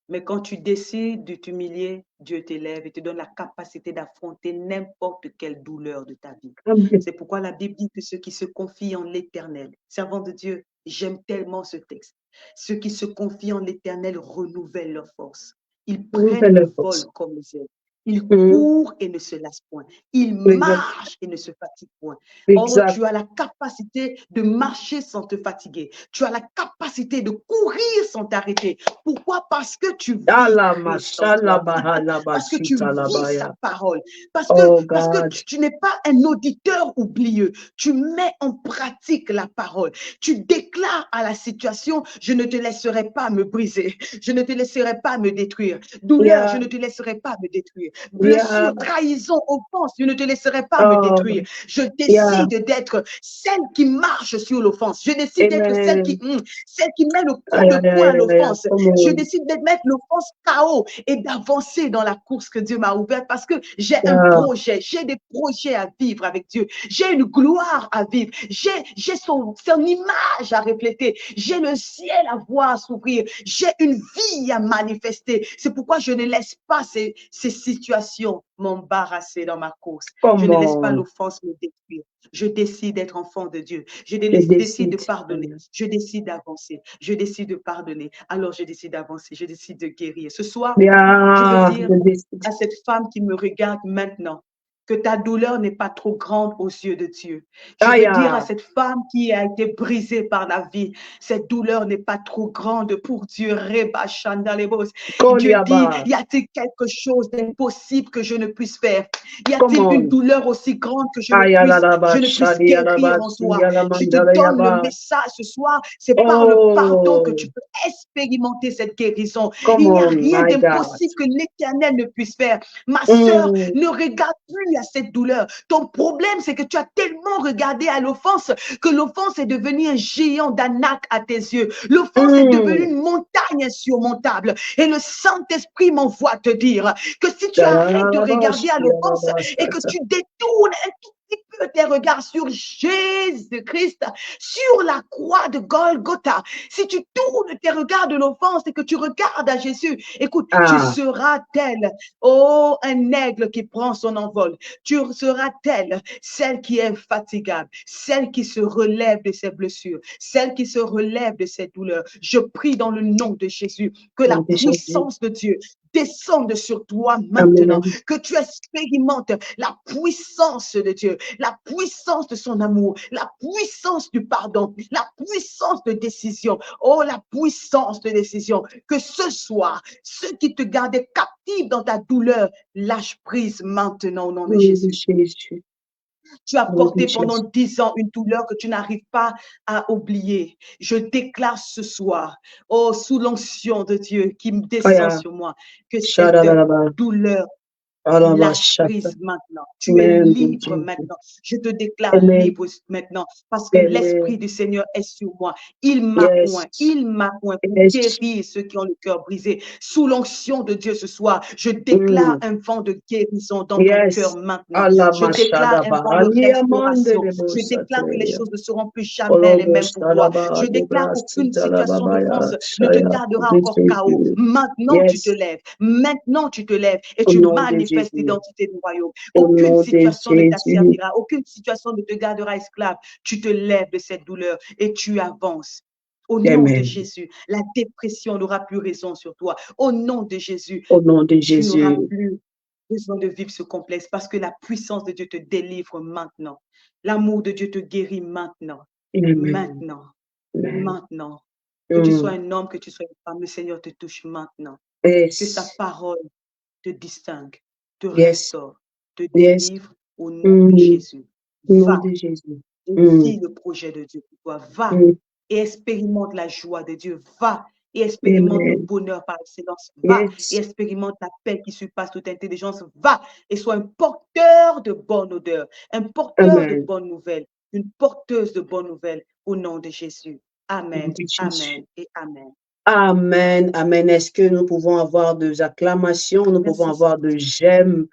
B: Mais quand tu décides de t'humilier, Dieu t'élève et te donne la capacité d'affronter n'importe quelle douleur de ta vie. C'est pourquoi la Bible dit que ceux qui se confient en l'Éternel, servants de Dieu, j'aime tellement ce texte. Ceux qui se confient en l'Éternel renouvellent leur force. Ils prennent le vol comme les ailes. Ils courent et ne se lassent point. Ils marchent et ne se fatiguent point. Or, tu as la capacité de marcher sans te fatiguer. Tu as la capacité de courir sans t'arrêter. Pourquoi? Parce que tu vis Christ en toi. Parce que tu vis sa parole. Parce que tu n'es pas un auditeur oublieux. Tu mets en pratique la parole. Tu déclares à la situation, je ne te laisserai pas me briser. Je ne te laisserai pas me détruire. Douleur, je ne te laisserai pas me détruire. Blessure, trahison, offense, je ne te laisserai pas me détruire. Je décide d'être celle qui marche sur l'offense. Je décide d'être celle qui met le coup de poing à l'offense. Je décide de mettre l'offense KO et d'avancer dans la course que Dieu m'a ouverte parce que j'ai un projet, j'ai des projets à vivre avec Dieu. J'ai une gloire à vivre. J'ai son image à refléter. J'ai le ciel à voir s'ouvrir. J'ai une vie à manifester. C'est pourquoi je ne laisse pas ces situations m'embarrasser dans ma course. Je ne laisse pas l'offense me détruire. Je décide d'être enfant de Dieu. Je décide de pardonner. Je décide d'avancer. Je décide de pardonner. Alors je décide d'avancer. Je décide de guérir. Ce soir, je veux dire à cette femme qui me regarde maintenant que ta douleur n'est pas trop grande aux yeux de Dieu. Je veux dire à cette femme qui a été brisée par la vie, cette douleur n'est pas trop grande pour Dieu. Dieu dit, y a-t-il quelque chose d'impossible que je ne puisse faire? Y a-t-il une douleur aussi grande que je ne puisse guérir en toi? Je te donne le message ce soir, c'est par le pardon que tu peux expérimenter cette guérison. Il n'y a rien d'impossible que l'Éternel ne puisse faire. Ma sœur, ne regarde plus à cette douleur. Ton problème, c'est que tu as tellement regardé à l'offense que l'offense est devenue un géant d'Anak à tes yeux. L'offense est devenue une montagne insurmontable. Et le Saint-Esprit m'envoie te dire que si tu arrêtes de regarder à l'offense et que tu détournes un tout petit peu tes regards sur Jésus-Christ, sur la croix de Golgotha, si tu tournes tes regards de l'offense et que tu regardes à Jésus, écoute, tu seras tel, un aigle qui prend son envol. Tu seras telle, celle qui est infatigable, celle qui se relève de ses blessures, celle qui se relève de ses douleurs. Je prie dans le nom de Jésus que la puissance de Dieu descende sur toi maintenant, que tu expérimentes la puissance de Dieu, la puissance de son amour, la puissance du pardon, la puissance de décision. Oh, la puissance de décision. Que ce soir, ceux qui te gardaient captifs dans ta douleur, lâche prise maintenant au nom de Jésus. Tu as porté pendant 10 ans une douleur que tu n'arrives pas à oublier. Je déclare ce soir, oh, sous l'onction de Dieu qui me descend sur moi, que cette douleur lâche prise maintenant. Tu es libre maintenant. Je te déclare libre maintenant parce que l'Esprit du Seigneur est sur moi. Il m'a point pour guérir ceux qui ont le cœur brisé. Sous l'onction de Dieu ce soir, je déclare un vent de guérison dans ton cœur maintenant. Je déclare un vent de restauration. Je déclare que les choses ne seront plus jamais les mêmes pour toi. Je déclare qu'aucune situation d'offense ne te gardera encore KO. Maintenant, tu te lèves. Maintenant, tu te lèves et tu manifestes l'identité du royaume. Aucune situation ne t'asservira, aucune situation ne te gardera esclave. Tu te lèves de cette douleur et tu avances. Au nom de Jésus, la dépression n'aura plus raison sur toi. Au nom de Jésus, tu n'auras plus besoin de vivre ce complexe parce que la puissance de Dieu te délivre maintenant. L'amour de Dieu te guérit maintenant. Maintenant. Maintenant. Que tu sois un homme, que tu sois une femme, le Seigneur te touche maintenant. Que sa parole te distingue, te restaure, te délivre au nom de Jésus. Va vis le projet de Dieu pour toi. Va et expérimente la joie de Dieu. Va et expérimente le bonheur par excellence. Va et expérimente la paix qui surpasse toute intelligence. Va et sois un porteur de bonne odeur, un porteur de bonnes nouvelles, une porteuse de bonnes nouvelles au nom de Jésus. Amen, amen et amen.
A: Amen, amen. Est-ce que nous pouvons avoir des acclamations? Nous pouvons avoir de j'aime.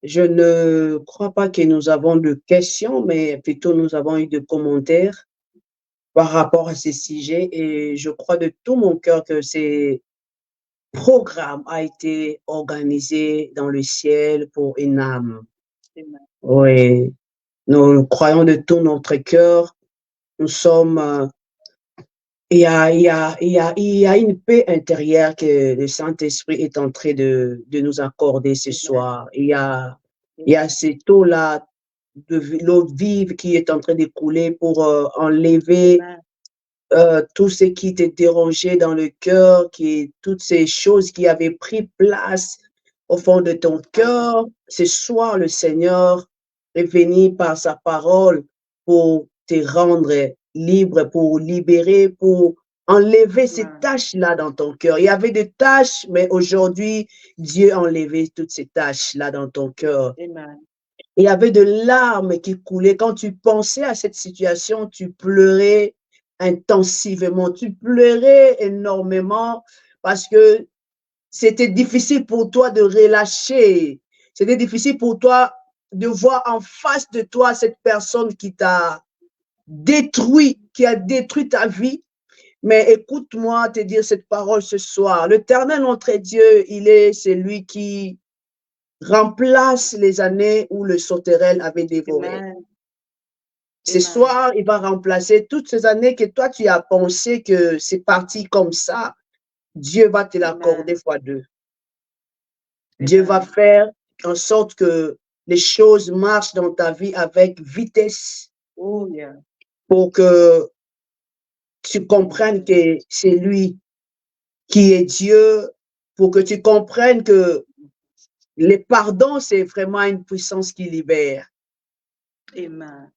A: Je ne crois pas que nous avons de questions, mais plutôt nous avons eu de commentaires par rapport à ces sujets. Et je crois de tout mon cœur que ces programmes a été organisé dans le ciel pour une âme. Oui, nous croyons de tout notre cœur. Nous sommes il y a une paix intérieure que le Saint-Esprit est en train de nous accorder ce soir. Il y a cette eau-là, l'eau vive qui est en train de couler pour enlever tout ce qui te dérangeait dans le cœur, toutes ces choses qui avaient pris place au fond de ton cœur. Ce soir, le Seigneur est venu par sa parole pour te rendre libre, pour libérer, pour enlever ces tâches-là dans ton cœur. Il y avait des tâches, mais aujourd'hui, Dieu a enlevé toutes ces tâches-là dans ton cœur. Il y avait de larmes qui coulaient. Quand tu pensais à cette situation, tu pleurais intensivement, tu pleurais énormément parce que c'était difficile pour toi de relâcher. C'était difficile pour toi de voir en face de toi cette personne qui t'a détruit, qui a détruit ta vie. Mais écoute-moi te dire cette parole ce soir. L'Éternel, notre Dieu, il est celui qui remplace les années où le sauterelle avait dévoré. Ce soir, il va remplacer toutes ces années que toi, tu as pensé que c'est parti comme ça. Dieu va te l'accorder fois deux. Dieu va faire en sorte que les choses marchent dans ta vie avec vitesse pour que tu comprennes que c'est lui qui est Dieu, pour que tu comprennes que le pardon, c'est vraiment une puissance qui libère.
B: Amen.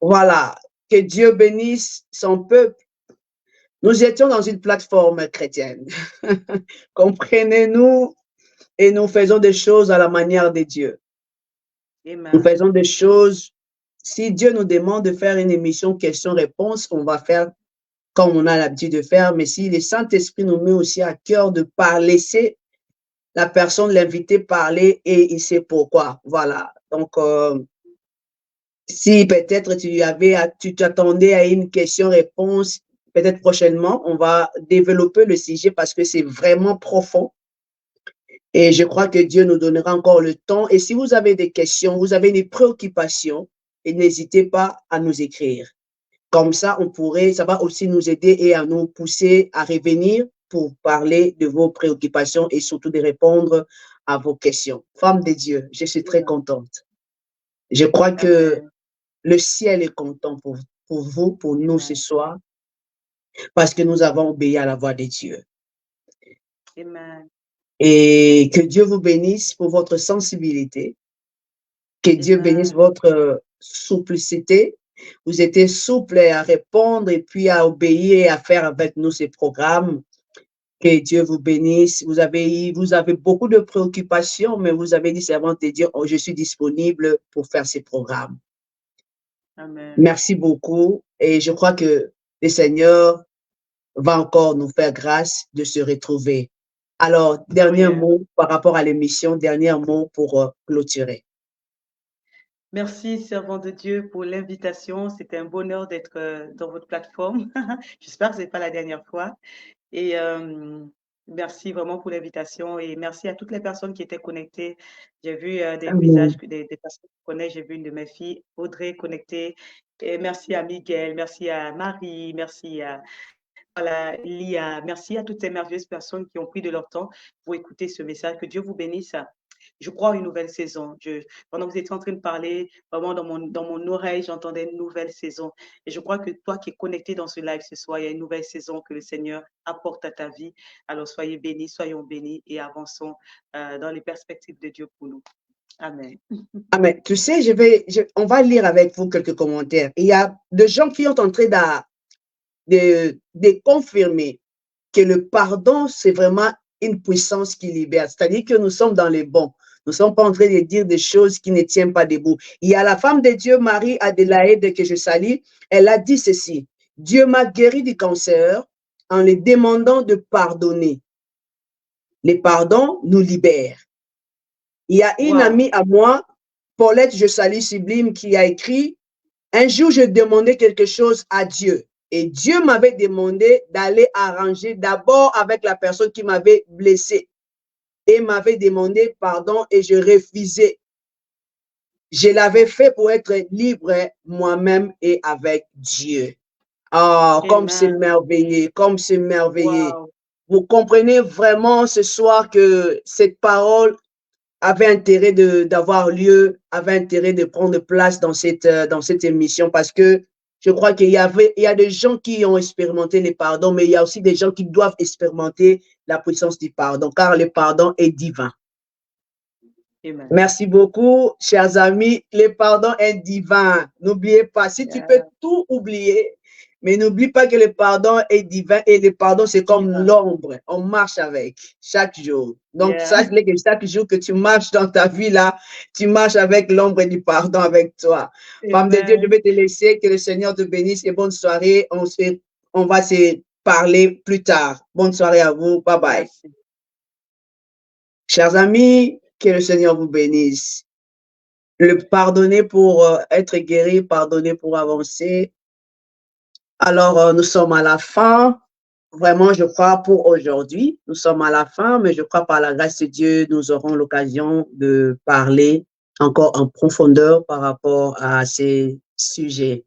A: Voilà, que Dieu bénisse son peuple. Nous étions dans une plateforme chrétienne. Comprenez-nous et nous faisons des choses à la manière de Dieu.
B: Amen.
A: Nous faisons des choses. Si Dieu nous demande de faire une émission questions-réponses, on va faire comme on a l'habitude de faire. Mais si le Saint-Esprit nous met aussi à cœur de laisser la personne, l'invité parler et il sait pourquoi. Voilà. Donc, si peut-être tu t'attendais à une question-réponse, peut-être prochainement, on va développer le sujet parce que c'est vraiment profond. Et je crois que Dieu nous donnera encore le temps. Et si vous avez des questions, vous avez des préoccupations, n'hésitez pas à nous écrire. Comme ça, ça va aussi nous aider et à nous pousser à revenir pour parler de vos préoccupations et surtout de répondre à vos questions. Femme de Dieu, je suis très contente. Je crois que le ciel est content pour vous, pour nous ce soir, parce que nous avons obéi à la voix de Dieu.
B: Amen.
A: Et que Dieu vous bénisse pour votre sensibilité, que Dieu bénisse votre souplicité. Vous êtes souple à répondre et puis à obéir et à faire avec nous ces programmes. Que Dieu vous bénisse. Vous avez beaucoup de préoccupations, mais vous avez dit seulement de dire, oh, je suis disponible pour faire ces programmes.
B: Amen.
A: Merci beaucoup. Et je crois que le Seigneur va encore nous faire grâce de se retrouver. Alors, dernier mot par rapport à l'émission, dernier mot pour clôturer.
B: Merci, servant de Dieu, pour l'invitation. C'était un bonheur d'être dans votre plateforme. J'espère que ce n'est pas la dernière fois. Et merci vraiment pour l'invitation et merci à toutes les personnes qui étaient connectées. J'ai vu des visages, des personnes que je connais. J'ai vu une de mes filles, Audrey, connectée. Et merci à Miguel, merci à Marie, merci à Lia, merci à toutes ces merveilleuses personnes qui ont pris de leur temps pour écouter ce message. Que Dieu vous bénisse. Je crois à une nouvelle saison. Pendant que vous étiez en train de parler, vraiment dans mon oreille, j'entendais une nouvelle saison. Et je crois que toi qui es connecté dans ce live ce soir, il y a une nouvelle saison que le Seigneur apporte à ta vie. Alors soyez bénis, soyons bénis et avançons dans les perspectives de Dieu pour nous. Amen.
A: Amen. Tu sais, on va lire avec vous quelques commentaires. Il y a des gens qui sont en train de confirmer que le pardon, c'est vraiment une puissance qui libère. C'est-à-dire que nous sommes dans les bons. Nous ne sommes pas en train de dire des choses qui ne tiennent pas debout. Il y a la femme de Dieu, Marie-Adélaïde, que je salue. Elle a dit ceci. Dieu m'a guéri du cancer en lui demandant de pardonner. Les pardons nous libèrent. Il y a une amie à moi, Paulette, je salue Sublime, qui a écrit « Un jour, je demandais quelque chose à Dieu. Et Dieu m'avait demandé d'aller arranger d'abord avec la personne qui m'avait blessé. Et m'avait demandé pardon et je refusais. Je l'avais fait pour être libre moi-même et avec Dieu. » Oh, comme c'est merveilleux, comme c'est merveilleux. Wow. Vous comprenez vraiment ce soir que cette parole avait intérêt d'avoir lieu, avait intérêt de prendre place dans cette émission parce que je crois qu'il y a des gens qui ont expérimenté le pardon, mais il y a aussi des gens qui doivent expérimenter la puissance du pardon, car le pardon est divin. Amen. Merci beaucoup, chers amis. Le pardon est divin. N'oubliez pas, si tu peux tout oublier, mais n'oublie pas que le pardon est divin et le pardon, c'est comme l'ombre. On marche avec chaque jour. Donc, sache que chaque jour que tu marches dans ta vie, là, tu marches avec l'ombre du pardon avec toi. Femme de Dieu, je vais te laisser. Que le Seigneur te bénisse et bonne soirée. On va se parler plus tard. Bonne soirée à vous. Bye bye. Merci. Chers amis, que le Seigneur vous bénisse. Le pardonner pour être guéri, pardonner pour avancer. Alors, nous sommes à la fin. Vraiment, je crois, pour aujourd'hui. Nous sommes à la fin, mais je crois par la grâce de Dieu, nous aurons l'occasion de parler encore en profondeur par rapport à ces sujets.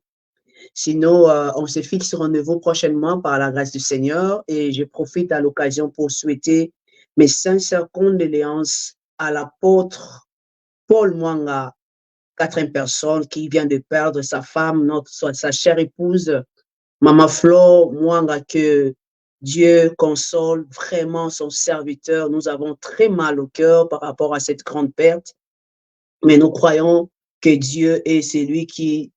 A: Sinon, on se fixe rendez-vous prochainement par la grâce du Seigneur et je profite à l'occasion pour souhaiter mes sincères condoléances à l'apôtre Paul Mwanga, 4e personne qui vient de perdre sa femme, sa chère épouse, Maman Flo Mwanga, que Dieu console vraiment son serviteur. Nous avons très mal au cœur par rapport à cette grande perte, mais nous croyons que Dieu est celui qui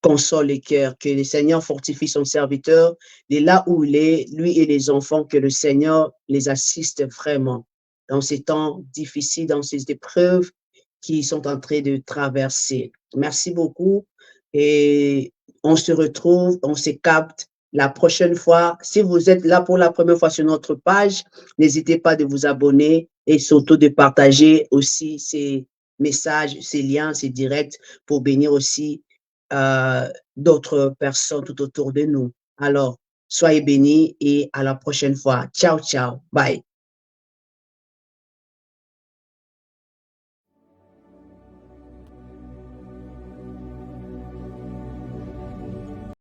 A: console les cœurs, que le Seigneur fortifie son serviteur, de là où il est, lui et les enfants, que le Seigneur les assiste vraiment dans ces temps difficiles, dans ces épreuves qu'ils sont en train de traverser. Merci beaucoup et on se retrouve, on se capte la prochaine fois. Si vous êtes là pour la première fois sur notre page, n'hésitez pas de vous abonner et surtout de partager aussi ces messages, ces liens, ces directs pour bénir aussi d'autres personnes tout autour de nous. Alors, soyez bénis et à la prochaine fois. Ciao, ciao. Bye.